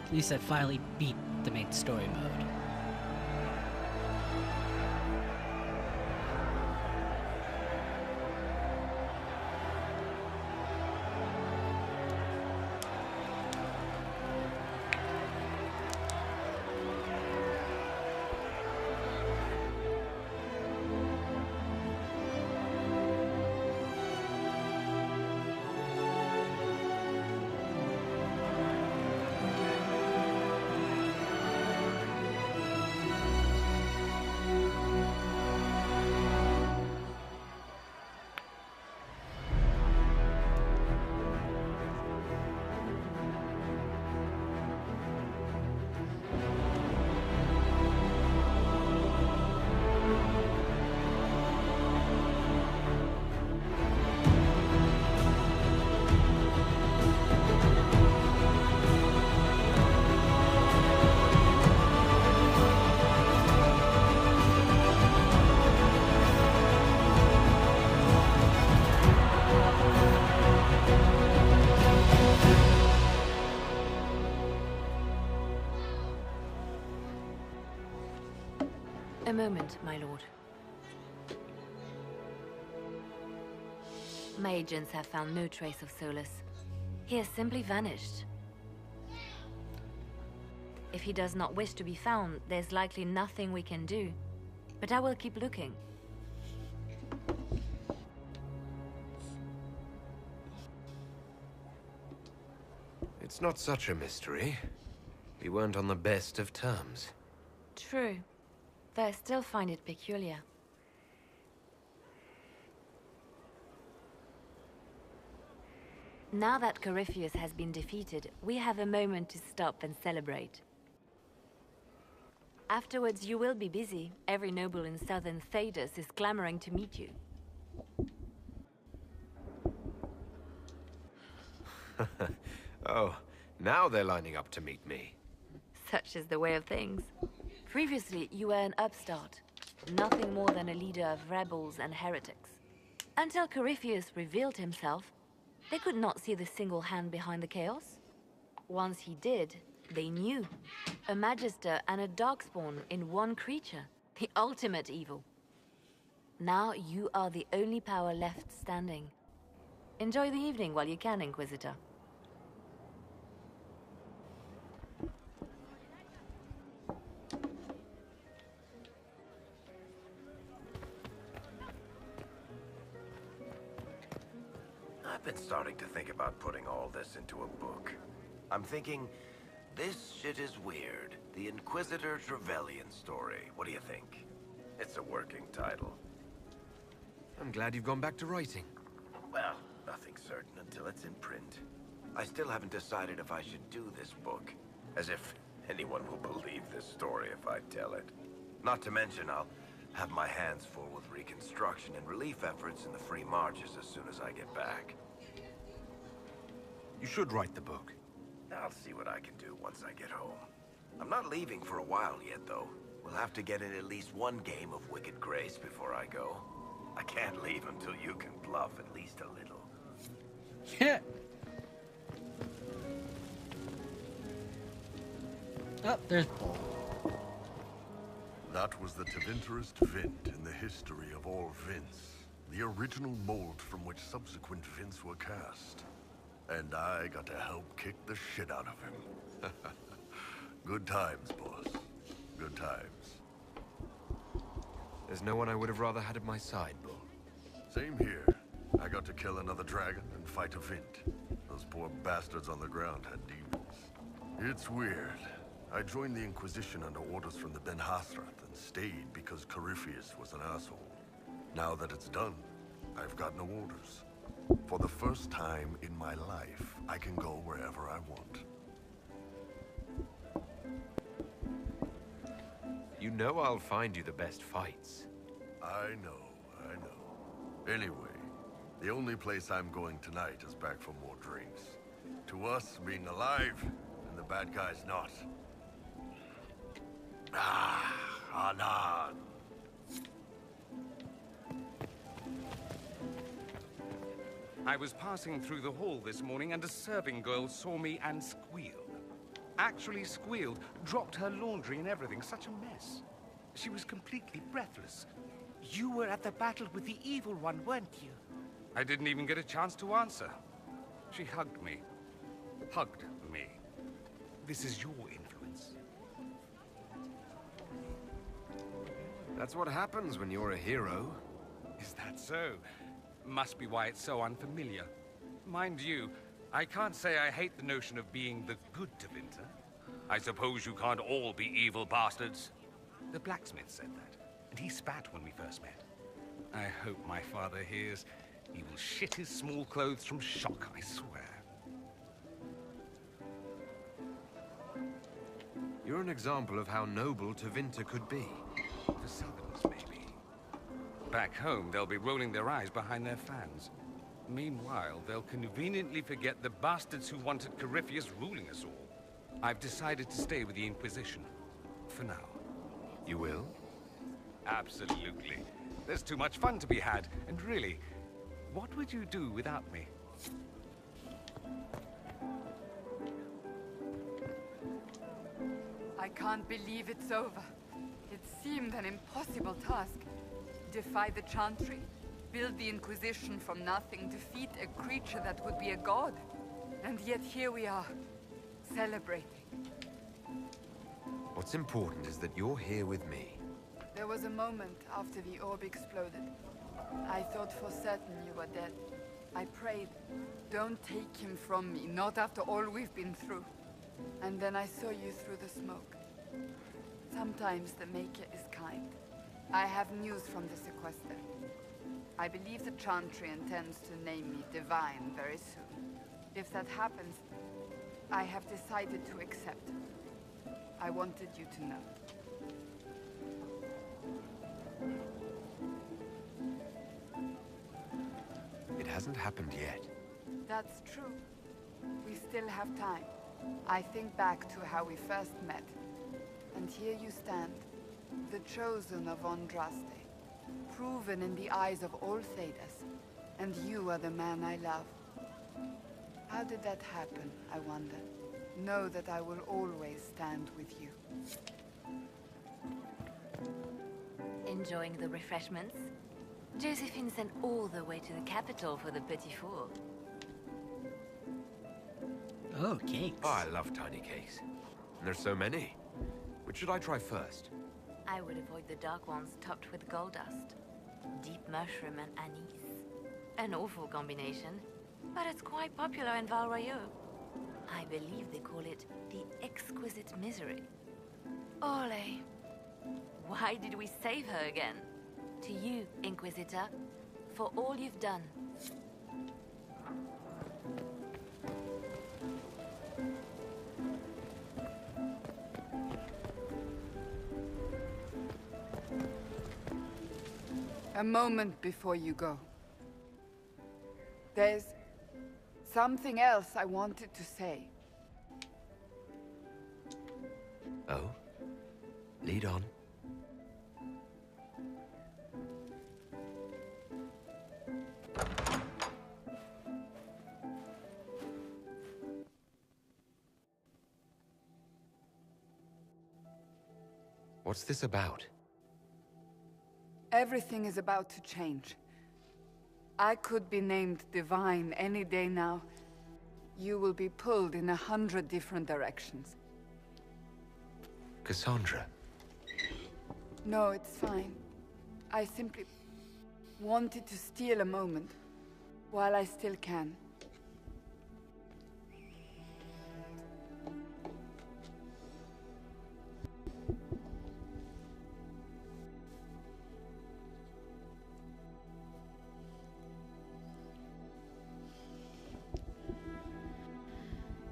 At least I finally beat the main story mode. A moment, my lord. My agents have found no trace of Solus. He has simply vanished. If he does not wish to be found, there's likely nothing we can do. But I will keep looking. It's not such a mystery. We weren't on the best of terms. True. Though I still find it peculiar. Now that Corypheus has been defeated, we have a moment to stop and celebrate. Afterwards, you will be busy. Every noble in southern Thedas is clamoring to meet you. Oh, now they're lining up to meet me. Such is the way of things. Previously, you were an upstart, nothing more than a leader of rebels and heretics. Until Corypheus revealed himself, they could not see the single hand behind the chaos. Once he did, they knew. A Magister and a Darkspawn in one creature, the ultimate evil. Now you are the only power left standing. Enjoy the evening while you can, Inquisitor. I've been starting to think about putting all this into a book. I'm thinking This shit is weird. The Inquisitor Trevelyan story. What do you think? It's a working title. I'm glad you've gone back to writing. Well, nothing's certain until it's in print. I still haven't decided if I should do this book. As if anyone will believe this story if I tell it. Not to mention, I'll have my hands full with reconstruction and relief efforts in the free marches as soon as I get back. You should write the book. I'll see what I can do once I get home. I'm not leaving for a while yet, though. We'll have to get in at least one game of Wicked Grace before I go. I can't leave until you can bluff at least a little. Yeah. Oh, there's... That was the Tevinterest Vint in the history of all Vints. The original mold from which subsequent Vints were cast. And I got to help kick the shit out of him. Good times, boss. Good times. There's no one I would have rather had at my side, Bull. Same here. I got to kill another dragon and fight a Vint. Those poor bastards on the ground had demons. It's weird. I joined the Inquisition under orders from the Ben Hathrath and stayed because Corypheus was an asshole. Now that it's done, I've got no orders. For the first time in my life, I can go wherever I want. You know I'll find you the best fights. I know. Anyway, the only place I'm going tonight is back for more drinks. To us, being alive, and the bad guys not. Anan. I was passing through the hall this morning and a serving girl saw me and squealed. Actually squealed, dropped her laundry and everything, such a mess. She was completely breathless. You were at the battle with the evil one, weren't you? I didn't even get a chance to answer. She hugged me. Hugged me. This is your influence. That's what happens when you're a hero. Is that so? Must be why it's so unfamiliar. Mind you, I can't say I hate the notion of being the good Tevinter. I suppose you can't all be evil bastards. The blacksmith said that, and he spat when we first met. I hope my father hears. He will shit his small clothes from shock, I swear. You're an example of how noble Tevinter could be. For Southerns, maybe. Back home, they'll be rolling their eyes behind their fans. Meanwhile, they'll conveniently forget the bastards who wanted Corypheus ruling us all. I've decided to stay with the Inquisition. For now. You will? Absolutely. There's too much fun to be had, and really, what would you do without me? I can't believe it's over. It seemed an impossible task. Defy the Chantry, build the Inquisition from nothing, defeat a creature that would be a god. And yet here we are, celebrating. What's important is that you're here with me. There was a moment after the orb exploded. I thought for certain you were dead. I prayed, don't take him from me, not after all we've been through. And then I saw you through the smoke. Sometimes the Maker is kind. I have news from the sequester. I believe the Chantry intends to name me Divine very soon. If that happens, I have decided to accept. I wanted you to know. It hasn't happened yet. That's true. We still have time. I think back to how we first met. And here you stand, the chosen of Andraste, proven in the eyes of all Thedas. And you are the man I love. How did that happen, I wonder? Know that I will always stand with you. Enjoying the refreshments? Josephine sent all the way to the capital for the petit four. Oh, cakes. Oh, I love tiny cakes. And there's so many. Which should I try first? I would avoid the dark ones topped with gold dust. Deep mushroom and anise. An awful combination, but it's quite popular in Val Royeaux. I believe they call it the exquisite misery. Ole. Why did we save her again? To you, Inquisitor, for all you've done. A moment before you go. There's something else I wanted to say. Oh? Lead on. What's this about? Everything is about to change. I could be named Divine any day now. You will be pulled in 100 different directions. Cassandra. No, it's fine. I simply wanted to steal a moment, while I still can.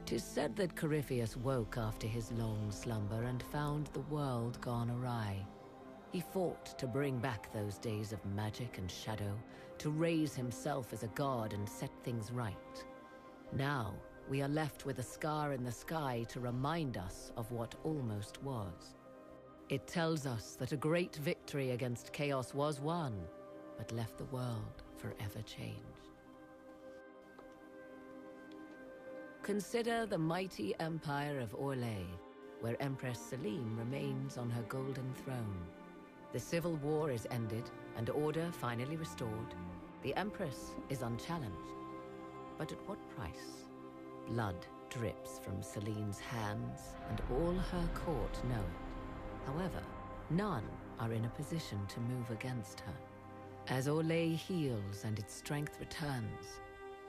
Tis said that Corypheus woke after his long slumber and found the world gone awry. He fought to bring back those days of magic and shadow, to raise himself as a god and set things right. Now, we are left with a scar in the sky to remind us of what almost was. It tells us that a great victory against chaos was won, but left the world forever changed. Consider the mighty empire of Orlais, where Empress Celine remains on her golden throne. The civil war is ended, and order finally restored. The Empress is unchallenged. But at what price? Blood drips from Celine's hands, and all her court know it. However, none are in a position to move against her. As Orlais heals and its strength returns,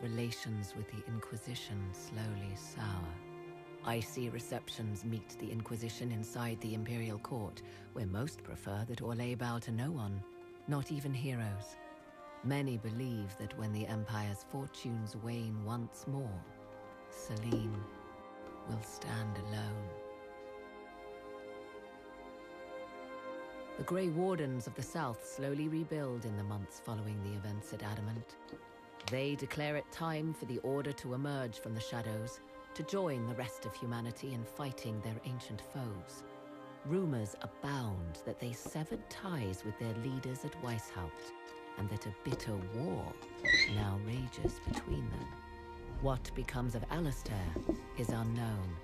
relations with the Inquisition slowly sour. Icy receptions meet the Inquisition inside the Imperial Court, where most prefer that Orlais bow to no one, not even heroes. Many believe that when the Empire's fortunes wane once more, Celine will stand alone. The Grey Wardens of the South slowly rebuild in the months following the events at Adamant. They declare it time for the Order to emerge from the shadows, to join the rest of humanity in fighting their ancient foes. Rumors abound that they severed ties with their leaders at Weishaupt, and that a bitter war now rages between them. What becomes of Alistair is unknown,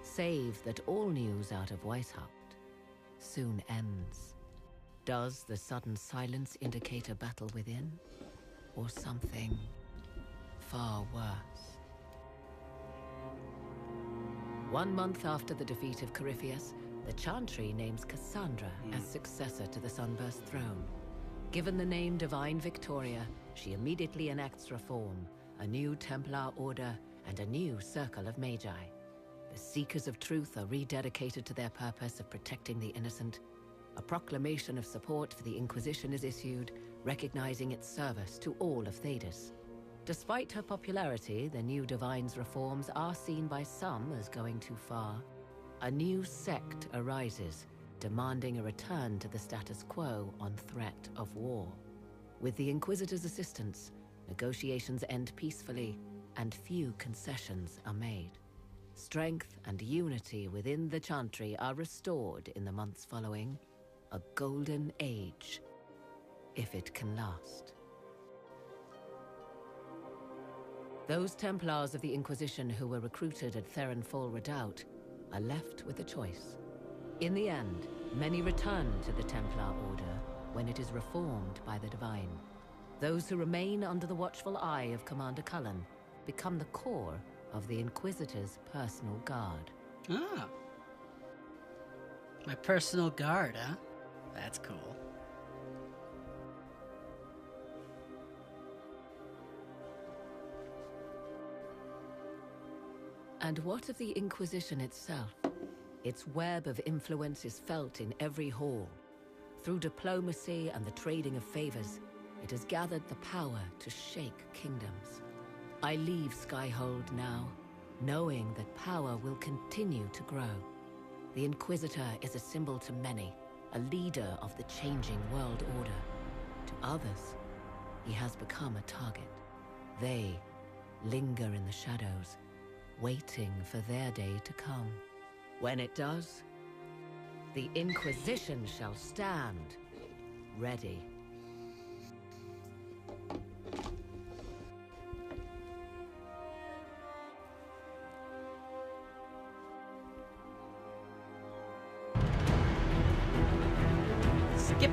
save that all news out of Weishaupt soon ends. Does the sudden silence indicate a battle within? Or something far worse? 1 month after the defeat of Corypheus, the Chantry names Cassandra as successor to the Sunburst throne. Given the name Divine Victoria, she immediately enacts reform, a new Templar order, and a new circle of Magi. The Seekers of Truth are rededicated to their purpose of protecting the innocent. A proclamation of support for the Inquisition is issued, recognizing its service to all of Thedas. Despite her popularity, the new Divine's reforms are seen by some as going too far. A new sect arises, demanding a return to the status quo on threat of war. With the Inquisitor's assistance, negotiations end peacefully, and few concessions are made. Strength and unity within the Chantry are restored in the months following. A golden age, if it can last. Those Templars of the Inquisition who were recruited at Therenfall Redoubt are left with a choice. In the end, many return to the Templar Order when it is reformed by the Divine. Those who remain under the watchful eye of Commander Cullen become the core of the Inquisitor's personal guard. Ah. My personal guard, huh? That's cool. And what of the Inquisition itself? Its web of influence is felt in every hall. Through diplomacy and the trading of favors, it has gathered the power to shake kingdoms. I leave Skyhold now, knowing that power will continue to grow. The Inquisitor is a symbol to many, a leader of the changing world order. To others, he has become a target. They linger in the shadows, waiting for their day to come. When it does, the Inquisition shall stand ready. Skip.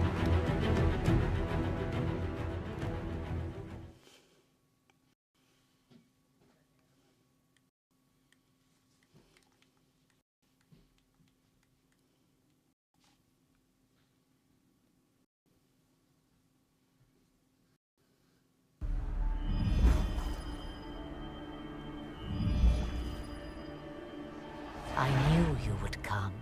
I knew you would come.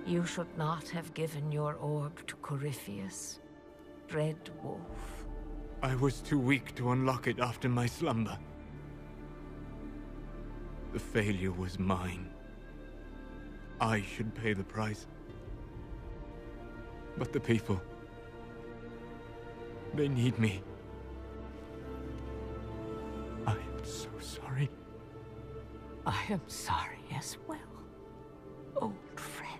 You should not have given your orb to Corypheus, Red Wolf. I was too weak to unlock it after my slumber. The failure was mine. I should pay the price. But the people... they need me. I am so sorry. I am sorry as well, old friend.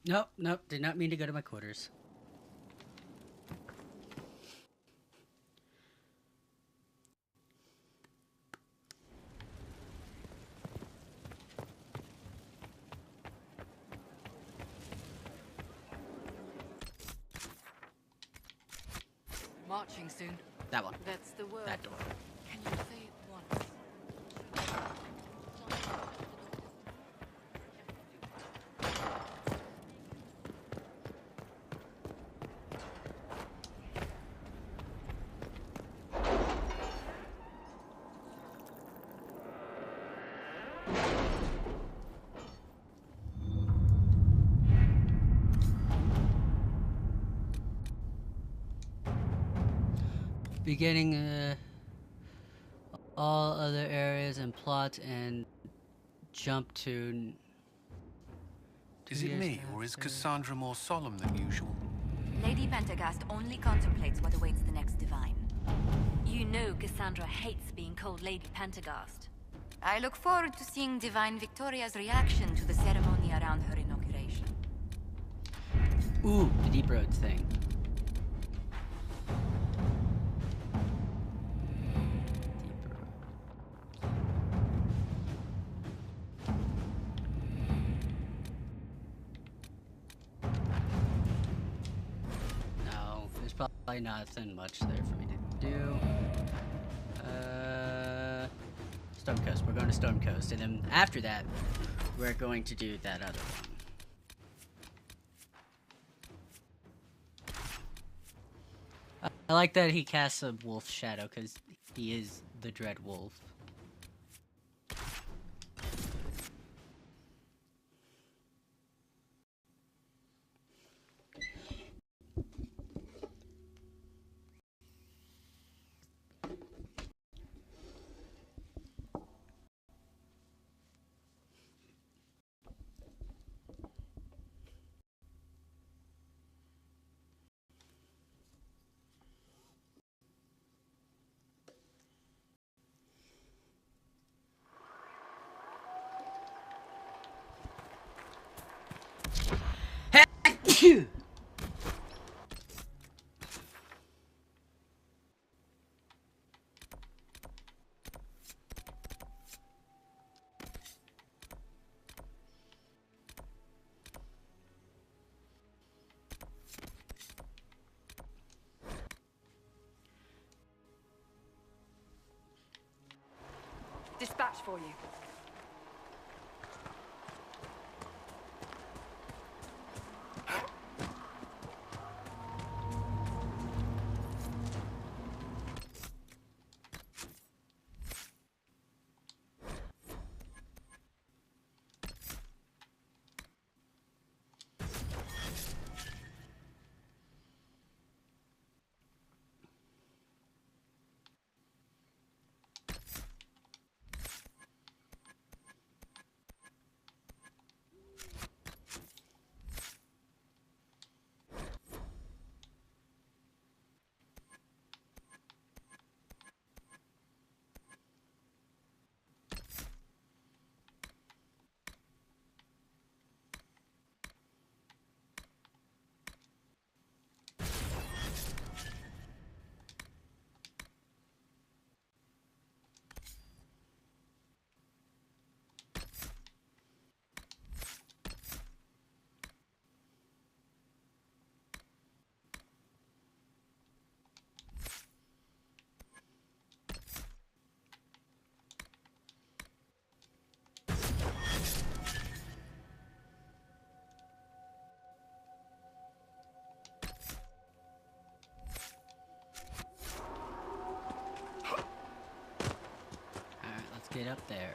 Nope, nope, did not mean to go to my quarters. Marching soon. That one. That's the word. That door. Can you say it once? Beginning all other areas and plot and jump to... Is it me, or is Cassandra more solemn than usual? Lady Pentagast only contemplates what awaits the next divine. You know Cassandra hates being called Lady Pentagast. I look forward to seeing Divine Victoria's reaction to the ceremony around her inauguration. Ooh, the Deep Roads thing. No, there's probably nothing much there for me to do. Storm Coast. We're going to Storm Coast, and then after that, we're going to do that other one. I like that he casts a wolf shadow, because he is the Dread Wolf. Phew. Dispatch for you. Get up there.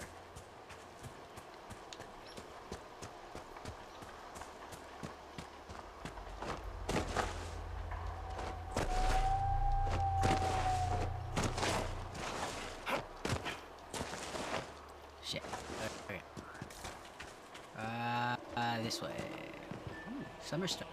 Shit. Okay. This way. Ooh, Summerstone.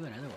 Ooh, another one.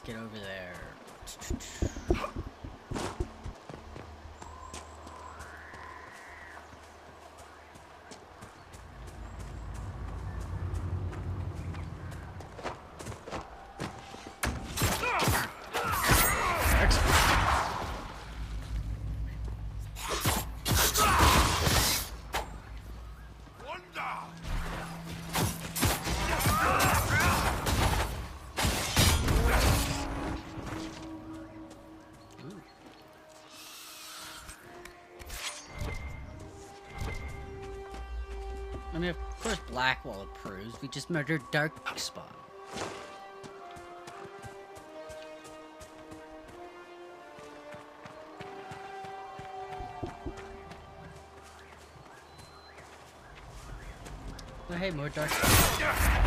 Get over there. I mean, of course Blackwall approves. We just murdered Darkspawn. Oh, hey, more Darkspawn.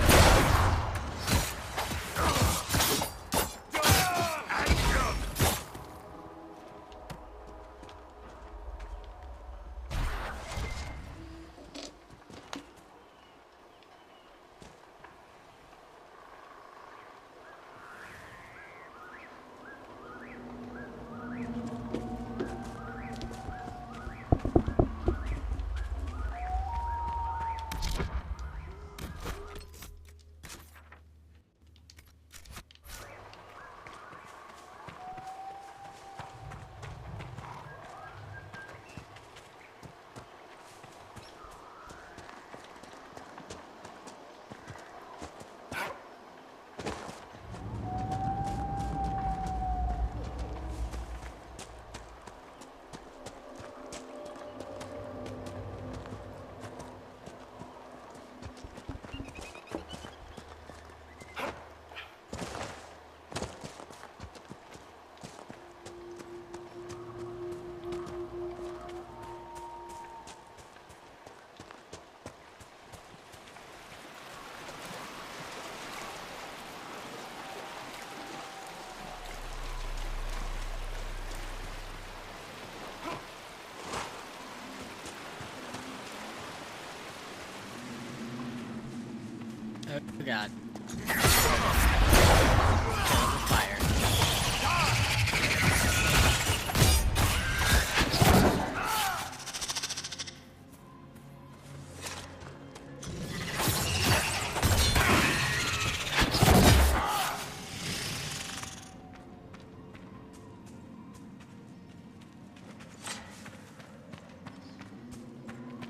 Oh god. Fire.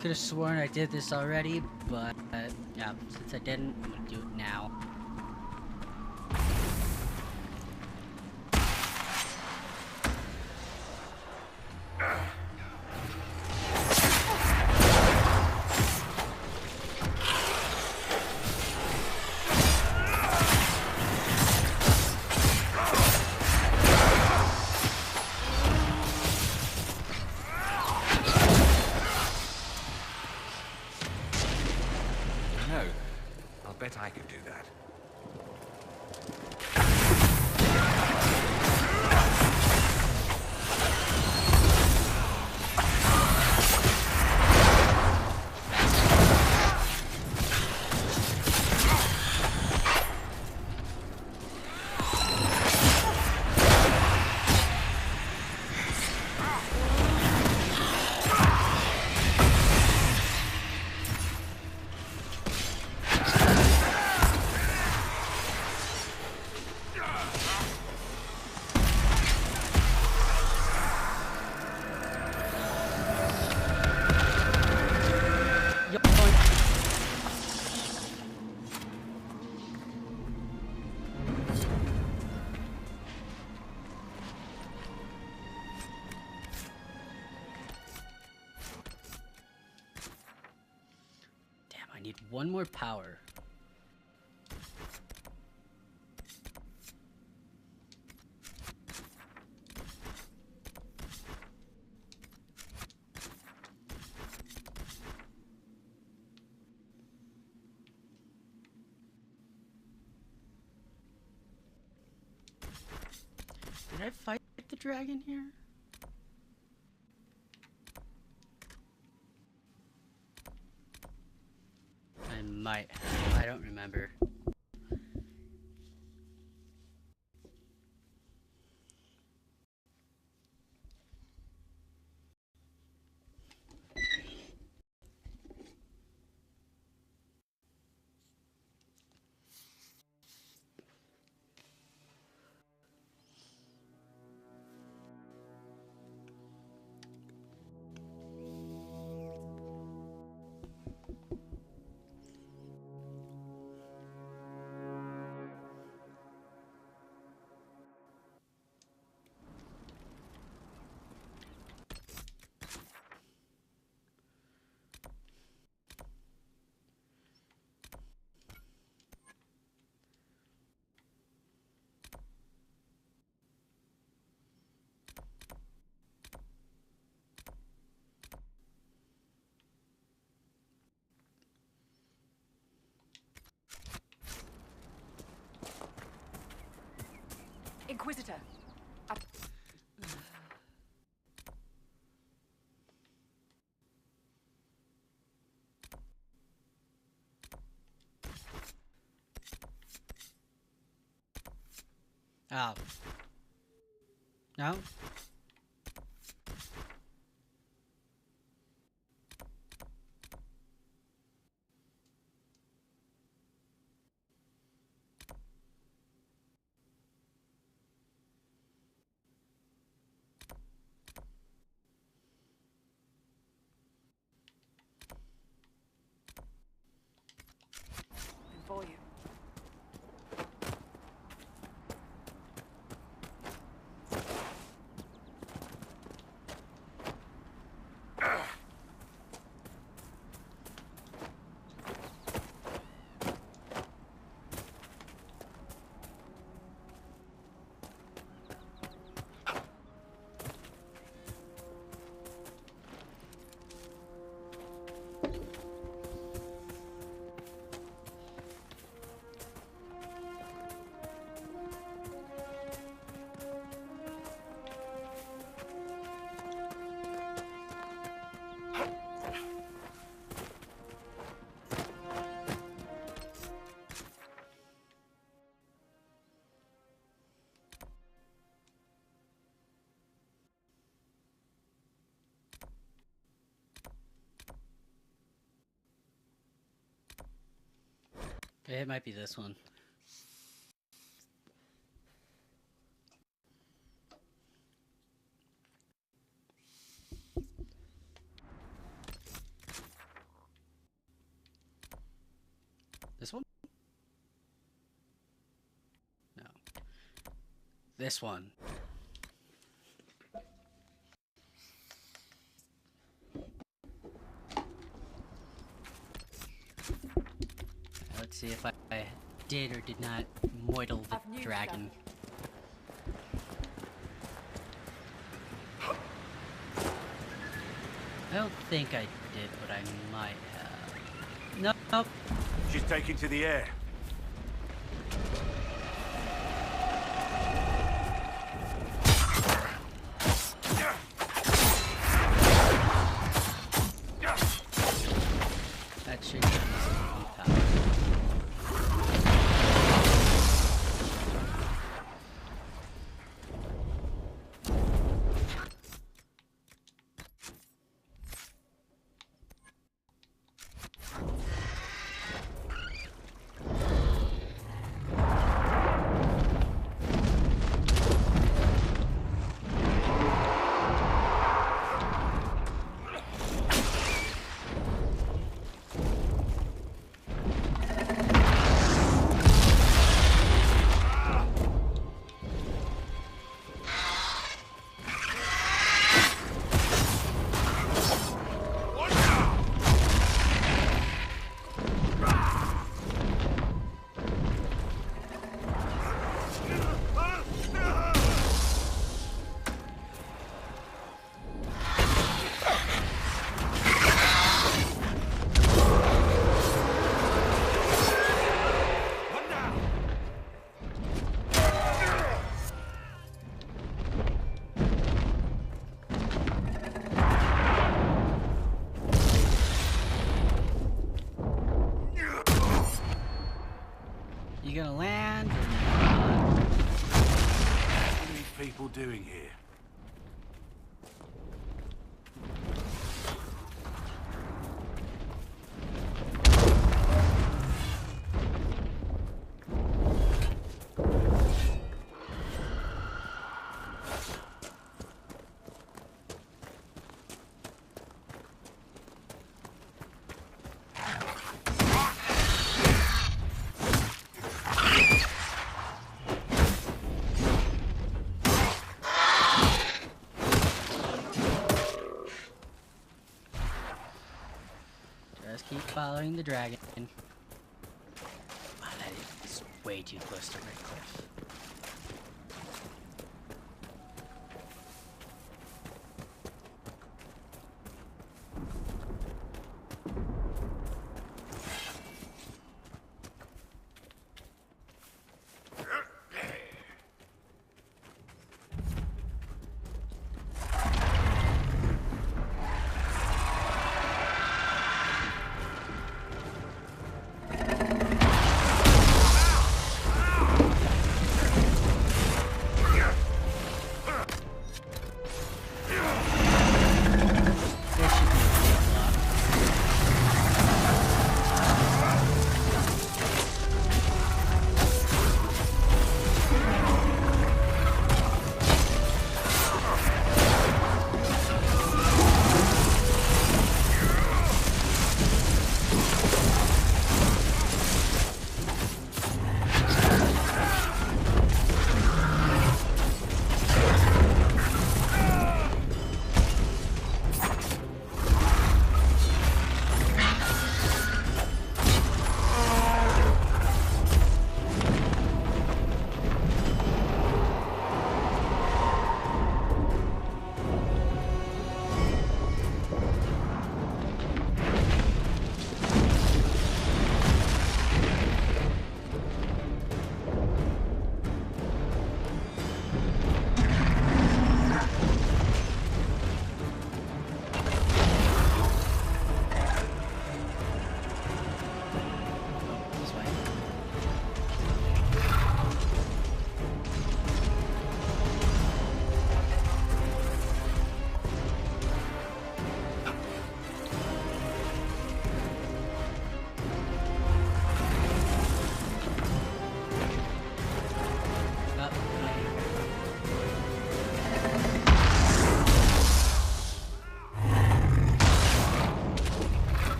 Could have sworn I did this already, but yeah, since I didn't, I'm gonna do it now. No, I'll bet I could do that. I need one more power. Did I fight the dragon here? I might have. I don't remember. Inquisitor. Oh. No? For you. It might be this one. This one? No. This one. Let's see if I did or did not moidle the dragon. I don't think I did, but I might have. Nope. She's taking to the air. That should give me some power. You gonna land or not? What are these people doing here? Just keep following the dragon. Wow, that is way too close to Redcliffe.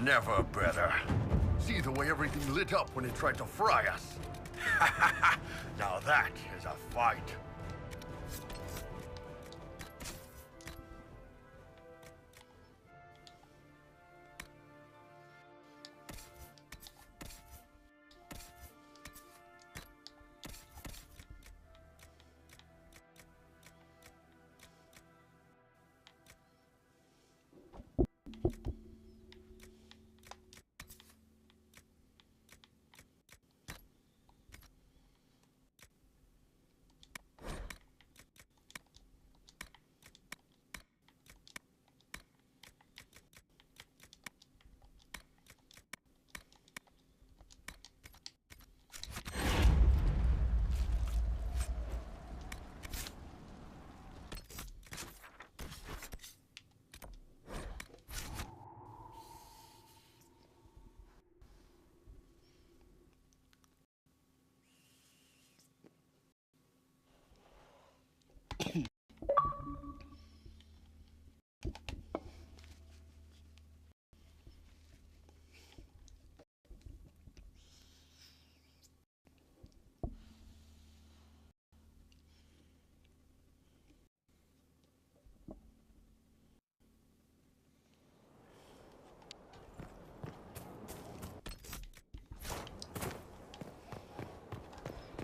Never better. See the way everything lit up when it tried to fry us. Now that is a fight.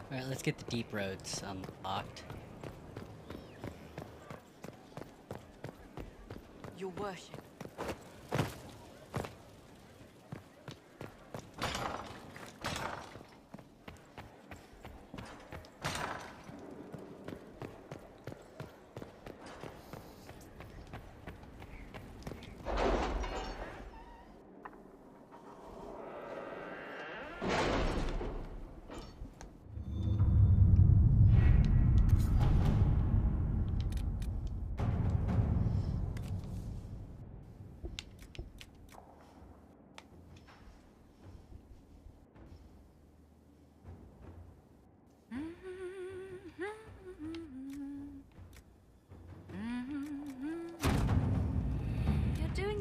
Alright, let's get the deep roads unlocked. Your worship.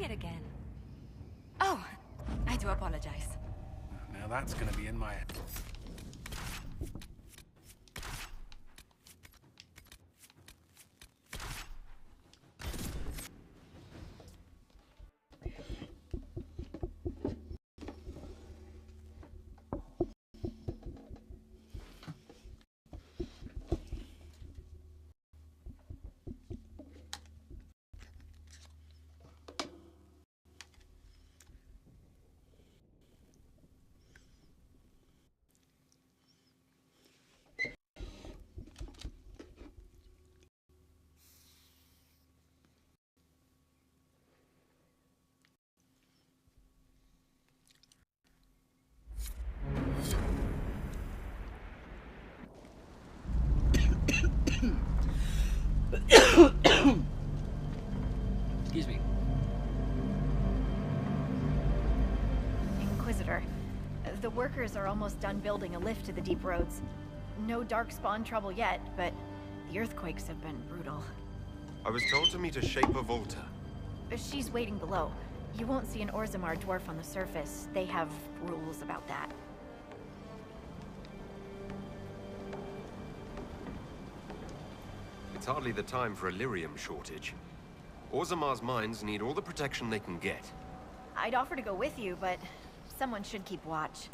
Again. Oh, I do apologize. Now that's gonna be in my head. Excuse me. Inquisitor, the workers are almost done building a lift to the deep roads. No darkspawn trouble yet, but the earthquakes have been brutal. I was told to meet a Shaper Volta. She's waiting below. You won't see an Orzammar dwarf on the surface. They have rules about that. It's hardly the time for a lyrium shortage. Orzammar's mines need all the protection they can get. I'd offer to go with you, but someone should keep watch.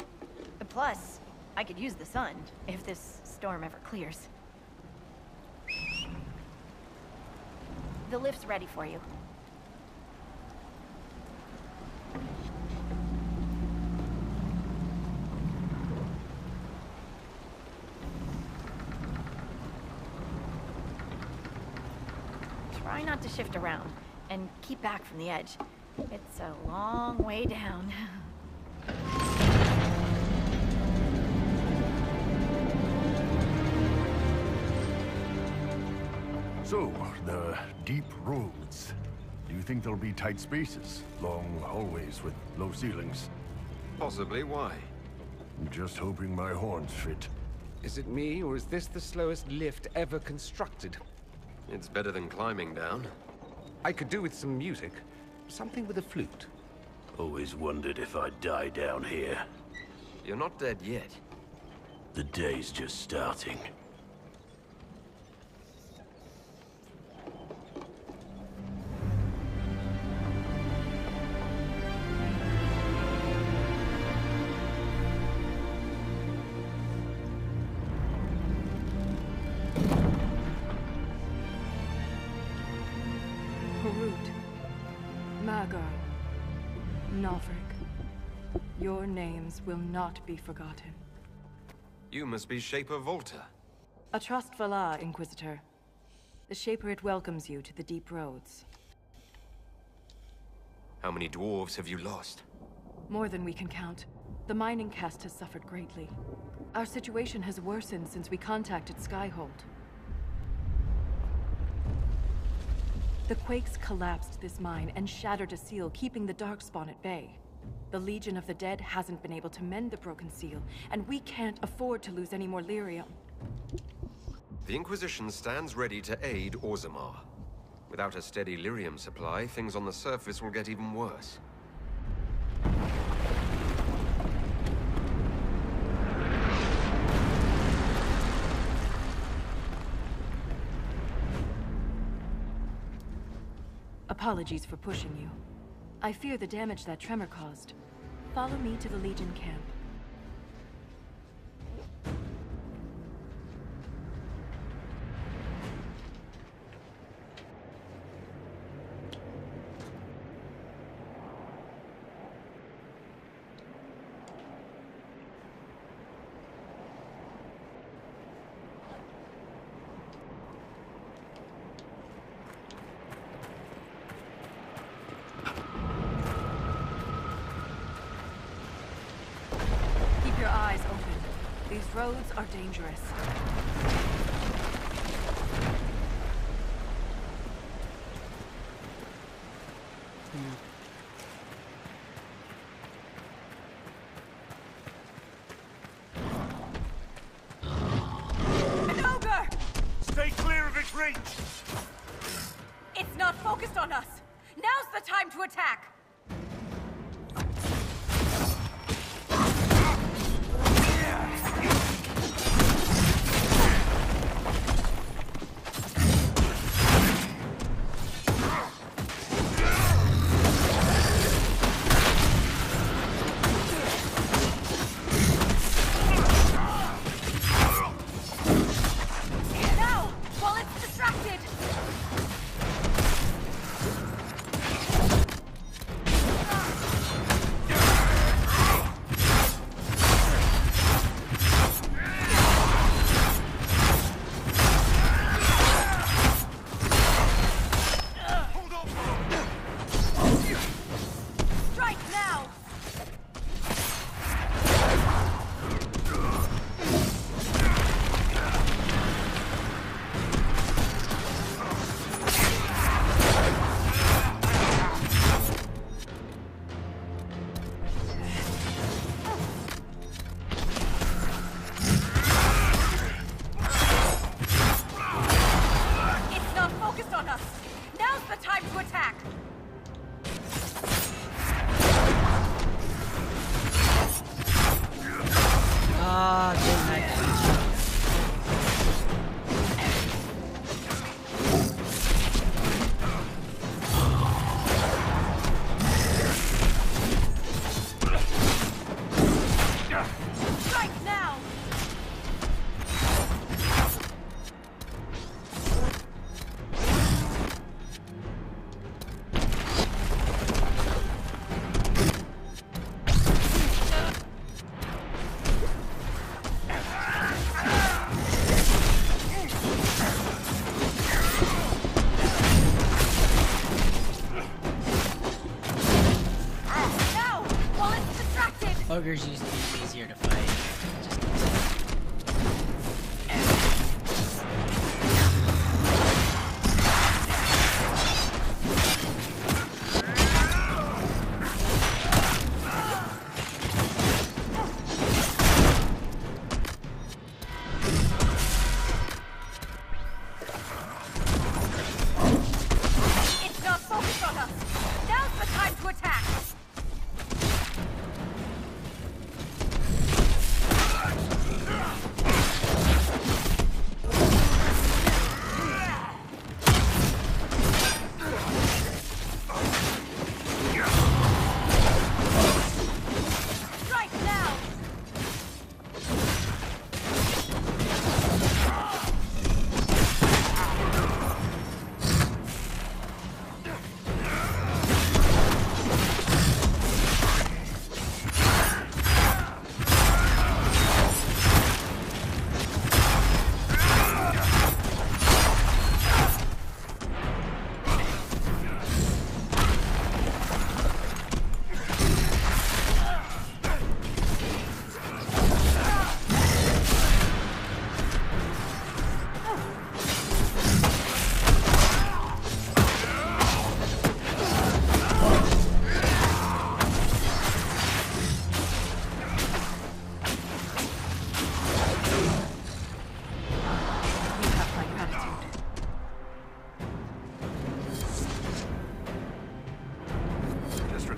Plus, I could use the sun if this storm ever clears. The lift's ready for you. Try not to shift around, and keep back from the edge. It's a long way down. So, the deep roads. Do you think there'll be tight spaces? Long hallways with low ceilings? Possibly. Why? I'm just hoping my horns fit. Is it me, or is this the slowest lift ever constructed? It's better than climbing down. I could do with some music. Something with a flute. Always wondered if I'd die down here. You're not dead yet. The day's just starting. Your names will not be forgotten. You must be Shaper Volta. A trust Valar, Inquisitor. The Shaper it welcomes you to the Deep Roads. How many dwarves have you lost? More than we can count. The mining caste has suffered greatly. Our situation has worsened since we contacted Skyhold. The quakes collapsed this mine and shattered a seal, keeping the Darkspawn at bay. The Legion of the Dead hasn't been able to mend the broken seal, and we can't afford to lose any more lyrium. The Inquisition stands ready to aid Orzammar. Without a steady lyrium supply, things on the surface will get even worse. Apologies for pushing you. I fear the damage that tremor caused. Follow me to the Legion camp. These roads are dangerous. An ogre! Stay clear of its reach! It's not focused on us! Now's the time to attack! Ogres used to be easier to fight. It's not focused on us! Now's the time to attack!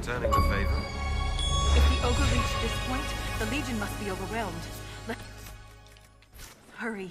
returning the favor? If the ogre reached this point, the Legion must be overwhelmed. Let's hurry.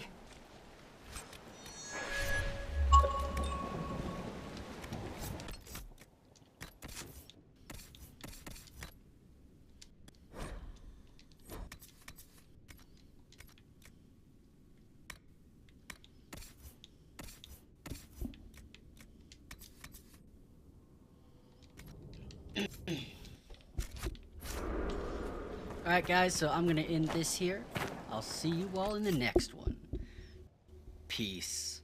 Alright guys, so I'm gonna end this here. I'll see you all in the next one. Peace.